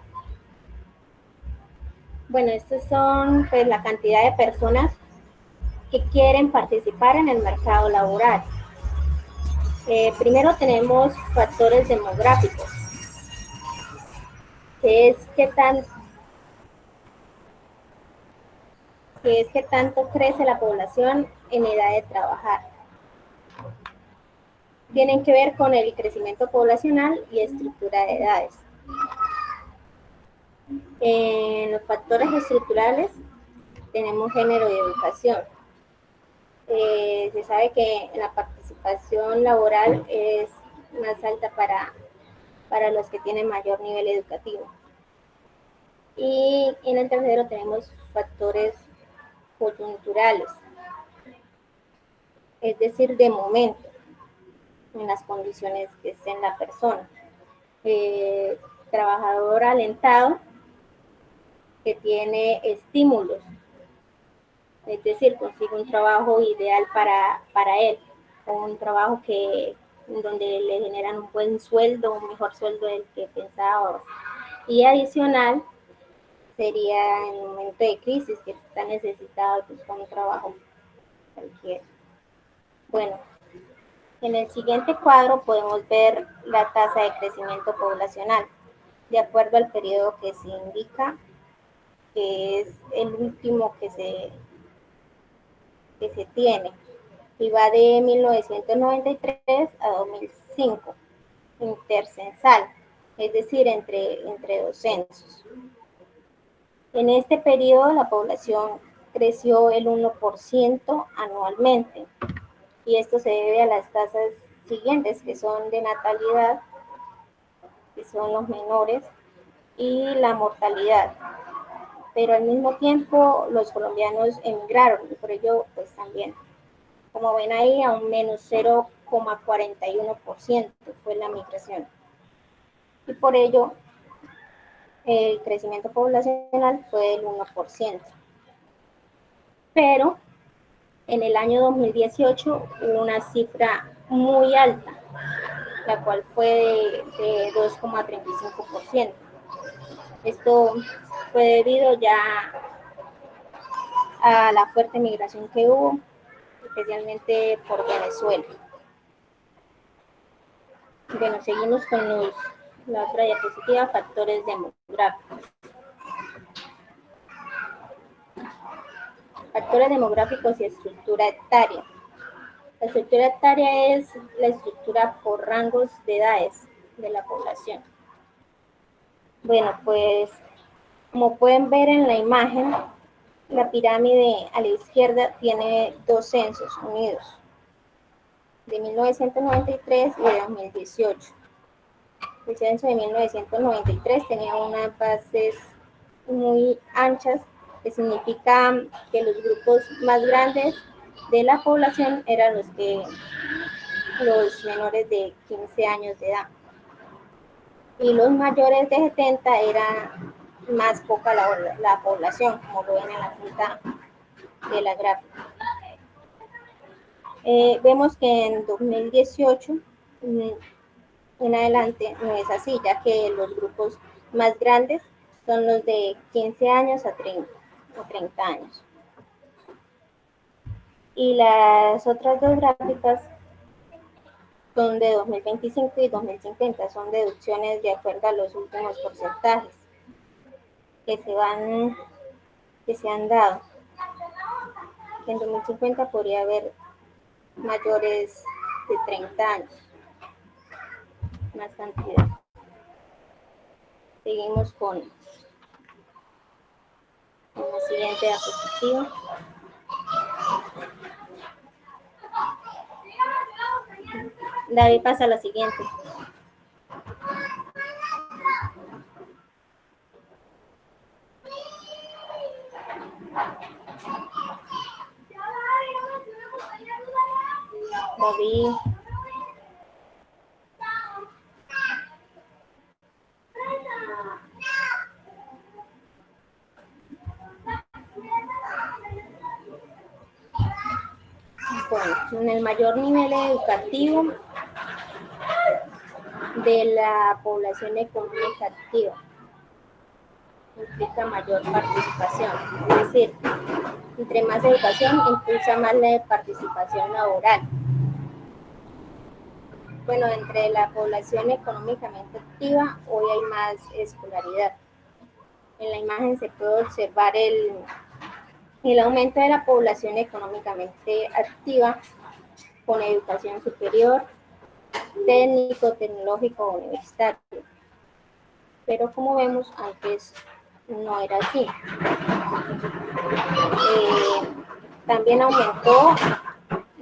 Speaker 9: Bueno, estos son pues la cantidad de personas que quieren participar en el mercado laboral. Primero tenemos factores demográficos, que es qué tanto crece la población en edad de trabajar. Tienen que ver con el crecimiento poblacional y estructura de edades. En los factores estructurales tenemos género y educación. Se sabe que la participación laboral es más alta para los que tienen mayor nivel educativo. Y en el tercero tenemos factores coyunturales, es decir, de momento, en las condiciones que esté en la persona. Trabajador alentado que tiene estímulos, es decir, consigue un trabajo ideal para él, o un trabajo donde le generan un buen sueldo, un mejor sueldo del que pensaba. Y adicional, sería en un momento de crisis que está necesitado buscar un trabajo cualquiera. Bueno, en el siguiente cuadro podemos ver la tasa de crecimiento poblacional, de acuerdo al periodo que se indica, que es el último que se tiene, y va de 1993 a 2005, intercensal, es decir, entre dos censos. En este periodo la población creció el 1% anualmente, y esto se debe a las tasas siguientes, que son de natalidad, que son los menores, y la mortalidad. Pero al mismo tiempo los colombianos emigraron, y por ello pues también, como ven ahí, a un menos 0,41% fue la migración. Y por ello el crecimiento poblacional fue del 1%. Pero en el año 2018 hubo una cifra muy alta, la cual fue de 2,35%. Esto fue debido ya a la fuerte migración que hubo, especialmente por Venezuela. Bueno, seguimos con la otra diapositiva, factores demográficos. Factores demográficos y estructura etaria. La estructura etaria es la estructura por rangos de edades de la población. Bueno, pues como pueden ver en la imagen, la pirámide a la izquierda tiene dos censos unidos, de 1993 y de 2018. El censo de 1993 tenía unas bases muy anchas, que significa que los grupos más grandes de la población eran los menores de 15 años de edad. Y los mayores de 70 era más poca la población, como lo ven en la punta de la gráfica. Vemos que en 2018 en adelante no es así, ya que los grupos más grandes son los de 15 años a 30 años. Y las otras dos gráficas son de 2025 y 2050, son deducciones de acuerdo a los últimos porcentajes que se han dado. En 2050 podría haber mayores de 30 años, más cantidad. Seguimos con la siguiente diapositiva. David, pasa a la siguiente. David. Bueno, en el mayor nivel educativo de la población económica activa implica mayor participación, es decir, entre más educación impulsa más la participación laboral. Bueno, entre la población económicamente activa hoy hay más escolaridad. En la imagen se puede observar el aumento de la población económicamente activa con educación superior, técnico, tecnológico o universitario. Pero como vemos, antes no era así. También aumentó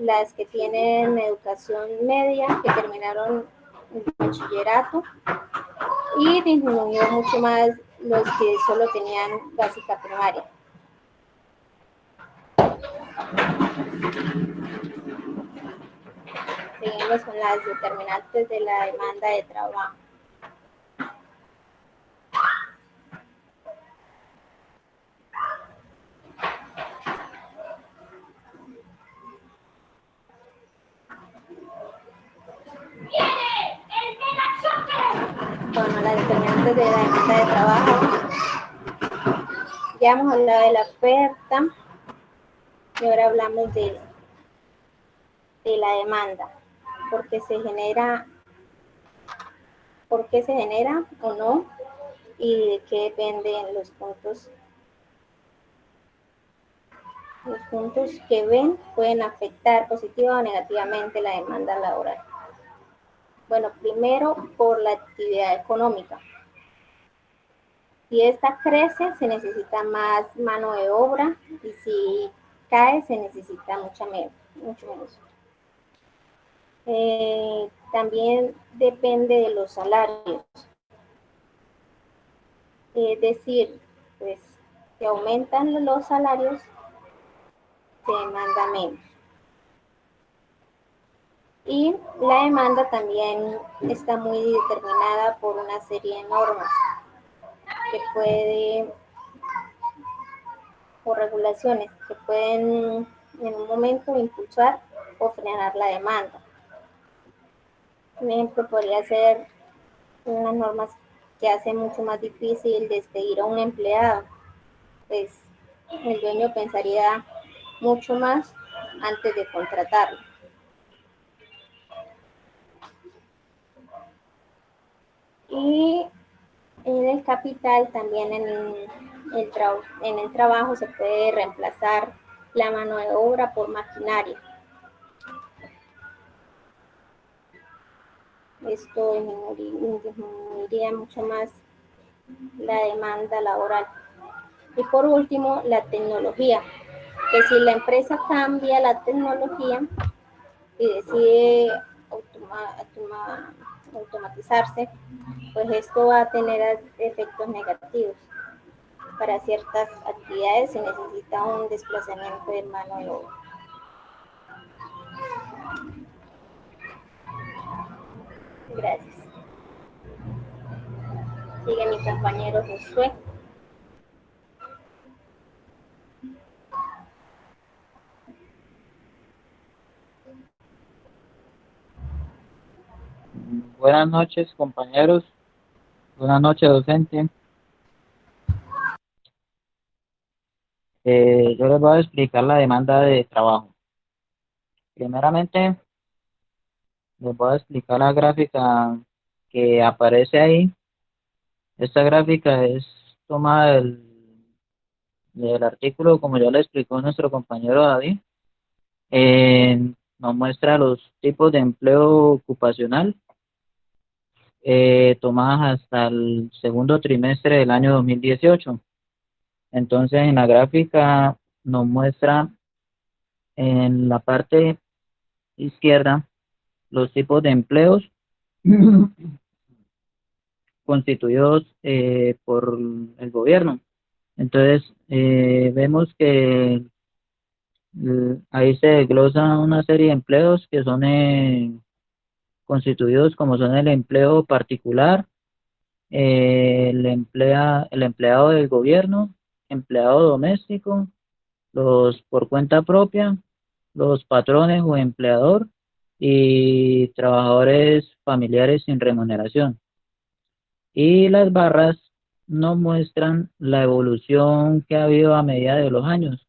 Speaker 9: las que tienen educación media, que terminaron el bachillerato, y disminuyó mucho más los que solo tenían básica primaria. Seguimos con las determinantes de la demanda de trabajo. Bueno, las determinantes de la demanda de trabajo. Ya hemos hablado de la oferta y ahora hablamos de la demanda. ¿Por qué se genera o no? Y de qué dependen los puntos. Los puntos que ven pueden afectar positiva o negativamente la demanda laboral. Bueno, primero por la actividad económica. Si esta crece, se necesita más mano de obra, y si cae, se necesita mucho menos. También depende de los salarios. Es decir, pues, si aumentan los salarios, se demanda menos. Y la demanda también está muy determinada por una serie de normas que o regulaciones que pueden en un momento impulsar o frenar la demanda. Un ejemplo podría ser unas normas que hacen mucho más difícil despedir a un empleado. Pues el dueño pensaría mucho más antes de contratarlo. Y en el capital, también en el trabajo se puede reemplazar la mano de obra por maquinaria. Esto disminuiría mucho más la demanda laboral. Y por último, la tecnología. Que si la empresa cambia la tecnología y decide automatizarse, pues esto va a tener efectos negativos. Para ciertas actividades se necesita un desplazamiento de mano de obra. Gracias. Sigue mi compañero Josué.
Speaker 10: Buenas noches, compañeros. Buenas noches, docente. Yo les voy a explicar la demanda de trabajo. Primeramente, les voy a explicar la gráfica que aparece ahí. Esta gráfica es tomada del artículo, como ya le explicó nuestro compañero David. Nos muestra los tipos de empleo ocupacional tomadas hasta el segundo trimestre del año 2018. Entonces, en la gráfica nos muestra en la parte izquierda los tipos de empleos constituidos por el gobierno. Entonces, vemos que ahí se desglosa una serie de empleos que son constituidos como son el empleo particular, el empleado del gobierno, empleado doméstico, los por cuenta propia, los patrones o empleador y trabajadores familiares sin remuneración. Y las barras nos muestran la evolución que ha habido a medida de los años.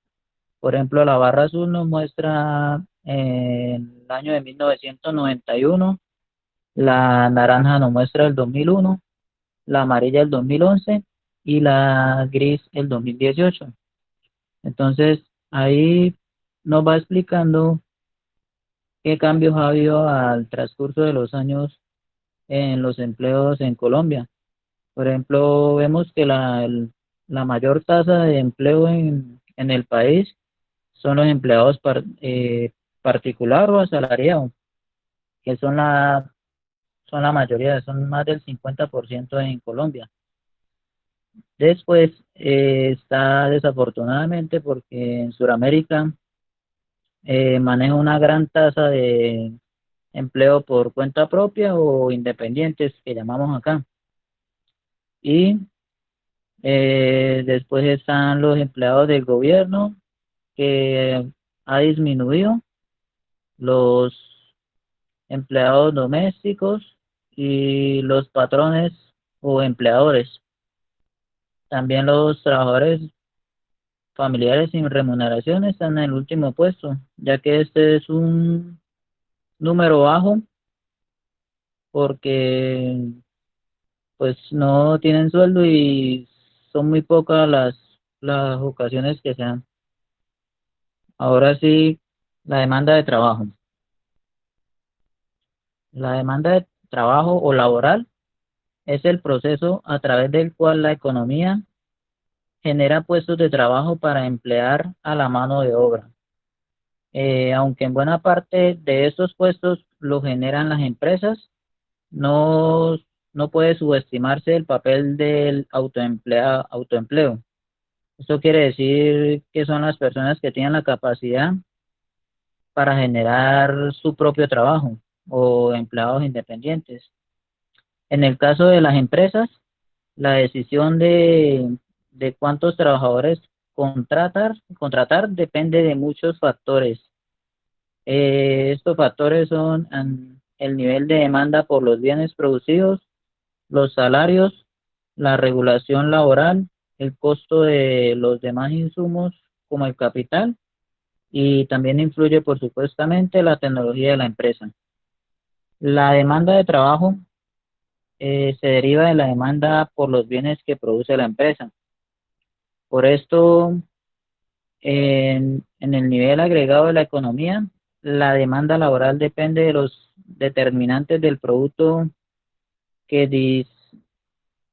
Speaker 10: Por ejemplo, la barra azul nos muestra el año de 1991, la naranja nos muestra el 2001, la amarilla el 2011 y la gris el 2018. Entonces, ahí nos va explicando qué cambios ha habido al transcurso de los años en los empleos en Colombia. Por ejemplo, vemos que la mayor tasa de empleo en el país son los empleados particular o asalariados, que son la mayoría, son más del 50% en Colombia. Después está desafortunadamente porque en Sudamérica maneja una gran tasa de empleo por cuenta propia o independientes que llamamos acá. Y después están los empleados del gobierno que ha disminuido, los empleados domésticos y los patrones o empleadores. También los trabajadores familiares sin remuneración están en el último puesto, ya que este es un número bajo porque pues no tienen sueldo y son muy pocas las ocasiones que se dan. Ahora sí, la demanda de trabajo. La demanda de trabajo o laboral es el proceso a través del cual la economía genera puestos de trabajo para emplear a la mano de obra. Aunque en buena parte de estos puestos lo generan las empresas, no, no puede subestimarse el papel del autoempleo. Esto quiere decir que son las personas que tienen la capacidad para generar su propio trabajo o empleados independientes. En el caso de las empresas, la decisión de cuántos trabajadores contratar depende de muchos factores. Estos factores son el nivel de demanda por los bienes producidos, los salarios, la regulación laboral, el costo de los demás insumos como el capital y también influye por supuestamente la tecnología de la empresa. La demanda de trabajo se deriva de la demanda por los bienes que produce la empresa. Por esto, en el nivel agregado de la economía, la demanda laboral depende de los determinantes del producto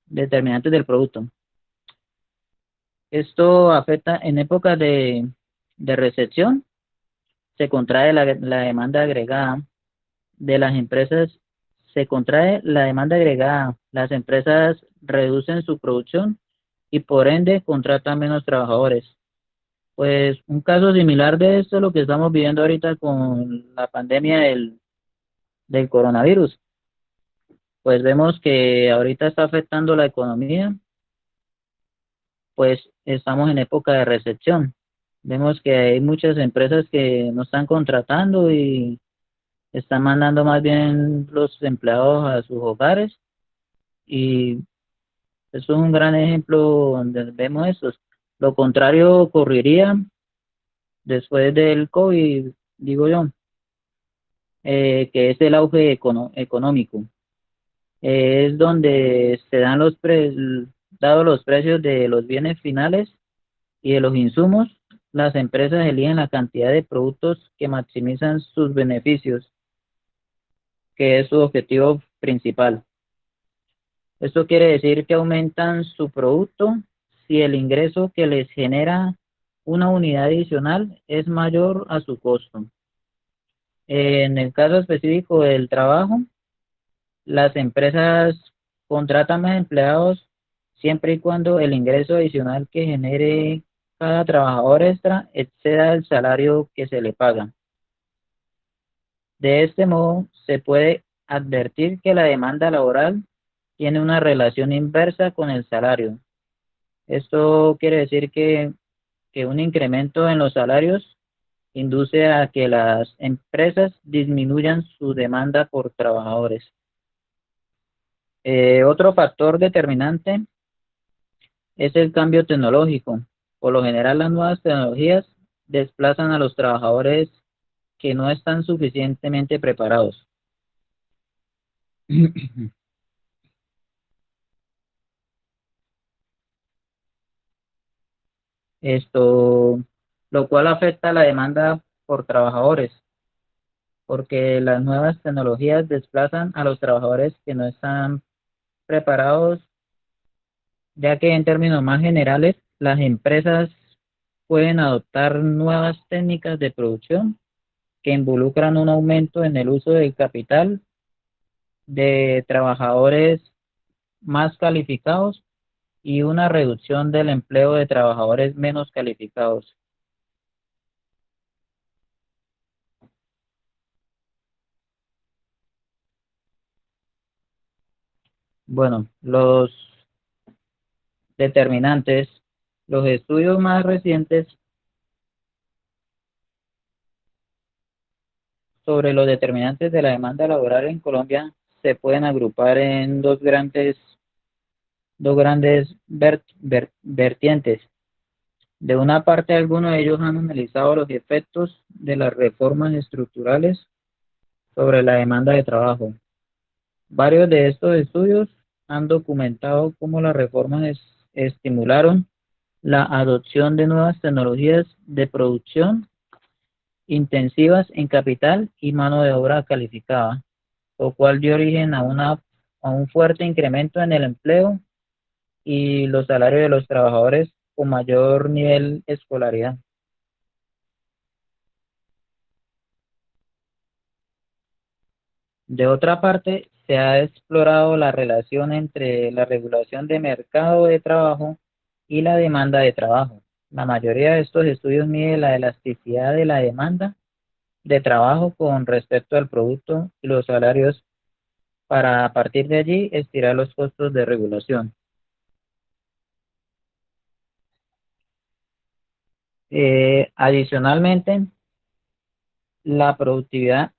Speaker 10: determinantes del producto. Esto afecta en épocas de recesión, se contrae la demanda agregada de las empresas, se contrae la demanda agregada, las empresas reducen su producción y por ende contratan menos trabajadores. Pues un caso similar de esto es lo que estamos viviendo ahorita con la pandemia del coronavirus. Pues vemos que ahorita está afectando la economía, pues estamos en época de recesión. Vemos que hay muchas empresas que no están contratando y están mandando más bien los empleados a sus hogares, y eso es un gran ejemplo donde vemos eso. Lo contrario ocurriría después del COVID, digo yo, que es el auge económico. Es donde se dan dados los precios de los bienes finales y de los insumos, las empresas eligen la cantidad de productos que maximizan sus beneficios, que es su objetivo principal. Esto quiere decir que aumentan su producto si el ingreso que les genera una unidad adicional es mayor a su costo. En el caso específico del trabajo, las empresas contratan más empleados siempre y cuando el ingreso adicional que genere cada trabajador extra exceda el salario que se le paga. De este modo, se puede advertir que la demanda laboral tiene una relación inversa con el salario. Esto quiere decir que un incremento en los salarios induce a que las empresas disminuyan su demanda por trabajadores. Otro factor determinante es el cambio tecnológico. Por lo general, las nuevas tecnologías desplazan a los trabajadores que no están suficientemente preparados. Esto, lo cual afecta la demanda por trabajadores, porque las nuevas tecnologías desplazan a los trabajadores que no están preparados, ya que en términos más generales, las empresas pueden adoptar nuevas técnicas de producción que involucran un aumento en el uso del capital de trabajadores más calificados y una reducción del empleo de trabajadores menos calificados. Bueno, los determinantes, los estudios más recientes sobre los determinantes de la demanda laboral en Colombia se pueden agrupar en dos grandes vertientes. De una parte, algunos de ellos han analizado los efectos de las reformas estructurales sobre la demanda de trabajo. Varios de estos estudios han documentado cómo las reformas estimularon la adopción de nuevas tecnologías de producción intensivas en capital y mano de obra calificada, lo cual dio origen a un fuerte incremento en el empleo y los salarios de los trabajadores con mayor nivel de escolaridad. De otra parte, se ha explorado la relación entre la regulación de mercado de trabajo y la demanda de trabajo. La mayoría de estos estudios mide la elasticidad de la demanda de trabajo con respecto al producto y los salarios para a partir de allí estirar los costos de regulación. Adicionalmente, la productividad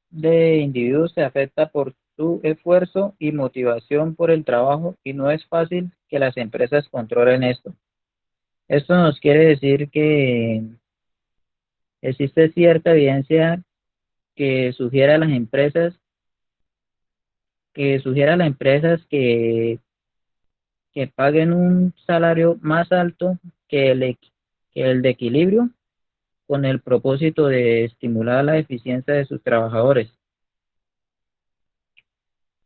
Speaker 10: de individuos se afecta por su esfuerzo y motivación por el trabajo y no es fácil que las empresas controlen esto. Esto nos quiere decir que existe cierta evidencia que sugiere a las empresas que paguen un salario más alto que el de equilibrio con el propósito de estimular la eficiencia de sus trabajadores.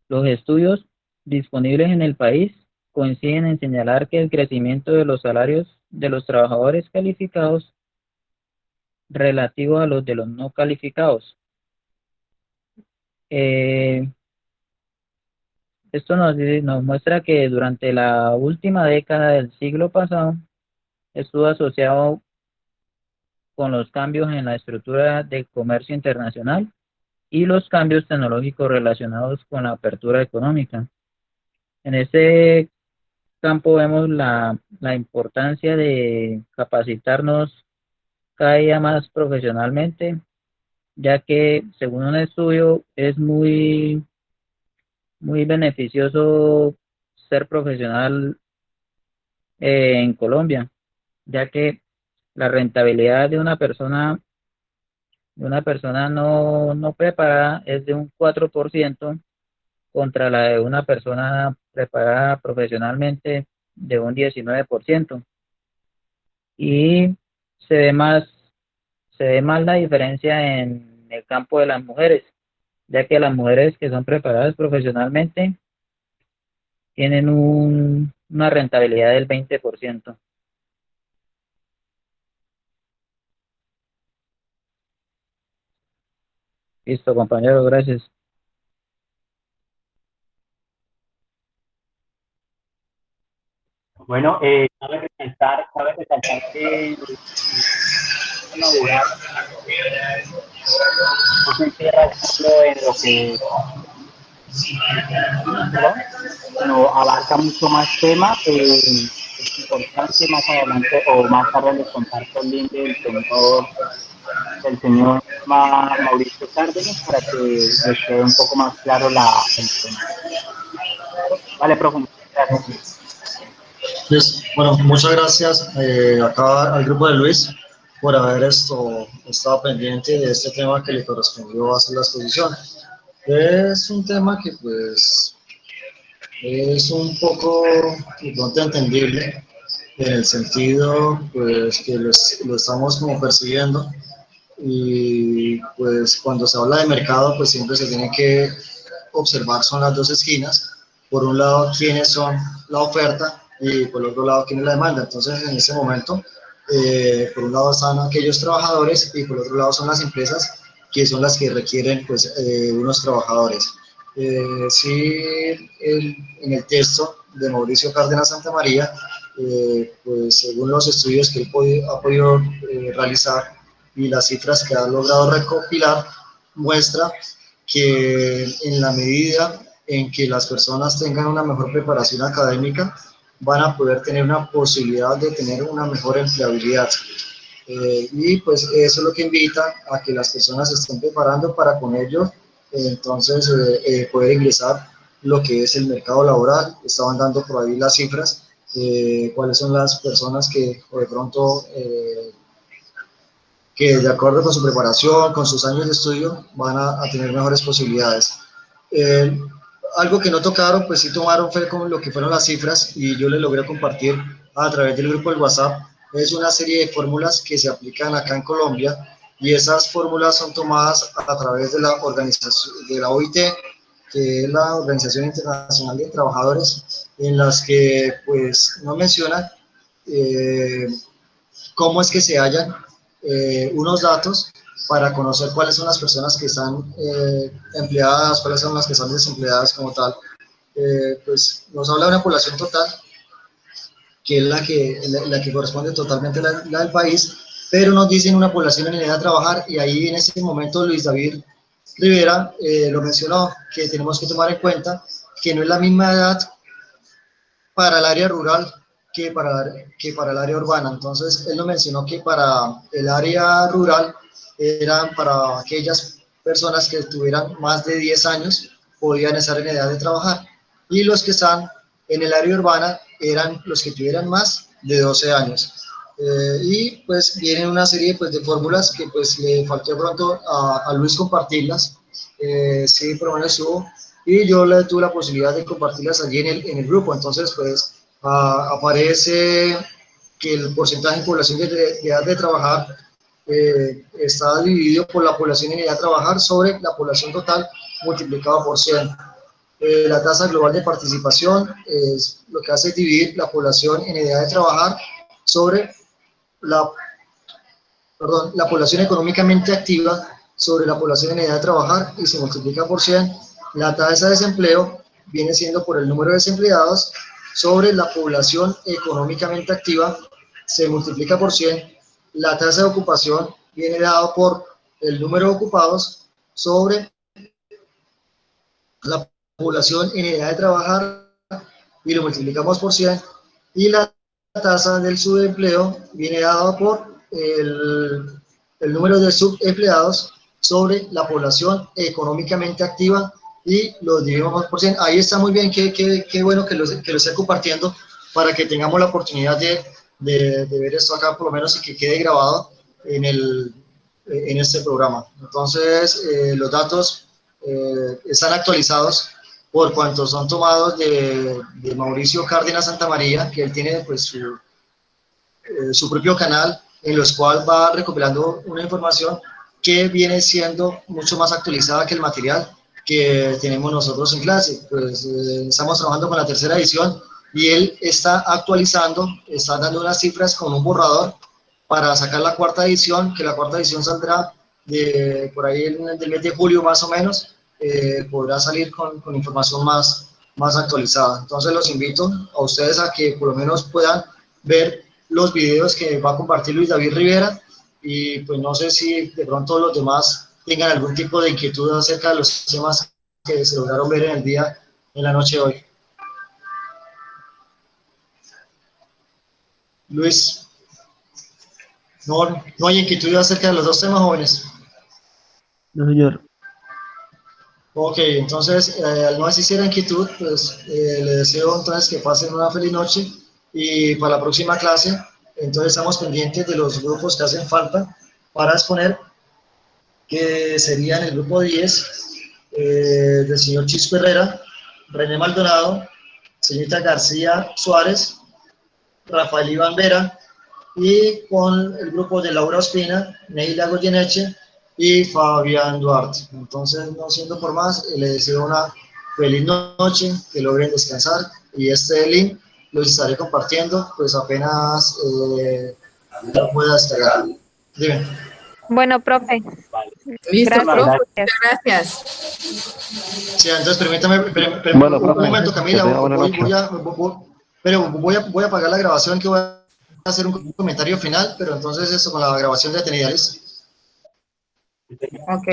Speaker 10: Los estudios disponibles en el país coinciden en señalar que el crecimiento de los salarios de los trabajadores calificados relativo a los de los no calificados. Esto nos muestra que durante la última década del siglo pasado estuvo asociado con los cambios en la estructura del comercio internacional y los cambios tecnológicos relacionados con la apertura económica. En este campo vemos la importancia de capacitarnos cada día más profesionalmente ya que según un estudio es muy beneficioso ser profesional en Colombia, ya que la rentabilidad de una persona no preparada es de un 4% contra la de una persona preparada profesionalmente de un 19%. Y se ve más, se ve más la diferencia en el campo de las mujeres, ya que las mujeres que son preparadas profesionalmente tienen una rentabilidad del 20%. Listo, compañero, gracias.
Speaker 6: Bueno, cabe resaltar que el laboral no se encierra solo en lo que no abarca mucho más temas. Es importante más adelante o más tarde les comparto el link del señor Mauricio Cárdenas para que les quede un poco más claro el tema. Vale, profe, gracias.
Speaker 2: Pues, bueno, muchas gracias acá al grupo de Luis por haber estado pendiente de este tema que le correspondió hacer la exposición. Es un tema que pues es un poco de pronto entendible en el sentido pues que lo estamos como percibiendo, y pues cuando se habla de mercado pues siempre se tiene que observar son las dos esquinas. Por un lado quiénes son la oferta y por el otro lado quién es la demanda. Entonces en ese momento por un lado están aquellos trabajadores y por otro lado son las empresas que son las que requieren pues unos trabajadores. Sí, en el texto de Mauricio Cárdenas Santamaría, pues según los estudios que él ha podido realizar y las cifras que ha logrado recopilar, muestra que en la medida en que las personas tengan una mejor preparación académica, van a poder tener una posibilidad de tener una mejor empleabilidad. Y pues eso es lo que invita a que las personas se estén preparando para con ello, entonces poder ingresar lo que es el mercado laboral. Estaban dando por ahí las cifras, cuáles son las personas que de pronto que de acuerdo con su preparación, con sus años de estudio, van a tener mejores posibilidades. Algo que no tocaron, pues sí tomaron fue como lo que fueron las cifras, y yo les logré compartir a través del grupo del WhatsApp. Es una serie de fórmulas que se aplican acá en Colombia, y esas fórmulas son tomadas a través de la organización, de la OIT, que es la Organización Internacional de Trabajadores, en las que pues no menciona cómo es que se hallan unos datos para conocer cuáles son las personas que están empleadas, cuáles son las que están desempleadas como tal. Pues nos habla de una población total, que es la que corresponde totalmente a la del país, pero nos dicen una población en edad de trabajar, y ahí en ese momento Luis David Rivera lo mencionó, que tenemos que tomar en cuenta que no es la misma edad para el área rural que para el área urbana. Entonces, él nos mencionó que para el área rural eran para aquellas personas que tuvieran más de 10 años, podían estar en edad de trabajar, y los que están en el área urbana eran los que tuvieran más de 12 años. Y pues vienen una serie pues, de fórmulas que pues le faltó pronto a Luis compartirlas. Sí, por lo menos hubo, y yo tuve la posibilidad de compartirlas allí en el grupo. Entonces pues aparece que el porcentaje de población de edad de trabajar está dividido por la población en edad de trabajar sobre la población total multiplicado por 100. La tasa global de participación es lo que hace dividir la población en edad de trabajar sobre la población económicamente activa sobre la población en edad de trabajar, y se multiplica por 100. La tasa de desempleo viene siendo por el número de desempleados sobre la población económicamente activa, se multiplica por 100. La tasa de ocupación viene dado por el número de ocupados sobre la población en edad de trabajar, y lo multiplicamos por 100. Y la tasa del subempleo viene dado por el número de subempleados sobre la población económicamente activa y los dividimos por 100. Ahí está muy bien, qué bueno que lo esté compartiendo para que tengamos la oportunidad de ver esto acá por lo menos y que quede grabado en este programa. Entonces, los datos están actualizados por cuanto son tomados de Mauricio Cárdenas Santamaría, que él tiene pues su propio canal en los cual va recopilando una información que viene siendo mucho más actualizada que el material que tenemos nosotros en clase. Pues estamos trabajando con la tercera edición y él está actualizando, está dando unas cifras con un borrador para sacar la cuarta edición, que la cuarta edición saldrá por ahí del mes de julio más o menos, podrá salir con información más actualizada. Entonces los invito a ustedes a que por lo menos puedan ver los videos que va a compartir Luis David Rivera, y pues no sé si de pronto los demás tengan algún tipo de inquietud acerca de los temas que se lograron ver en la noche de hoy. Luis, no hay inquietud acerca de los dos temas, jóvenes.
Speaker 8: No, señor.
Speaker 2: Ok, entonces, al no existir inquietud, pues le deseo entonces que pasen una feliz noche, y para la próxima clase, entonces estamos pendientes de los grupos que hacen falta para exponer, que serían el grupo 10 del señor Chisco Herrera, René Maldonado, señorita García Suárez, Rafael Iván Vera, y con el grupo de Laura Ospina, Neila Goyeneche y Fabián Duarte. Entonces, no siendo por más, les deseo una feliz noche, que logren descansar, y este link los estaré compartiendo pues apenas lo pueda descargar. Dime.
Speaker 5: Bueno, profe.
Speaker 3: Listo,
Speaker 5: Gracias.
Speaker 3: profe, muchas gracias.
Speaker 2: Sí, entonces permítame
Speaker 8: Bueno,
Speaker 2: un
Speaker 8: profe,
Speaker 2: momento, Camila,
Speaker 8: que tenga buena noche.
Speaker 2: voy a apagar la grabación, que voy a hacer un comentario final, pero entonces eso con la grabación detenida, ¿listo?
Speaker 3: Ok.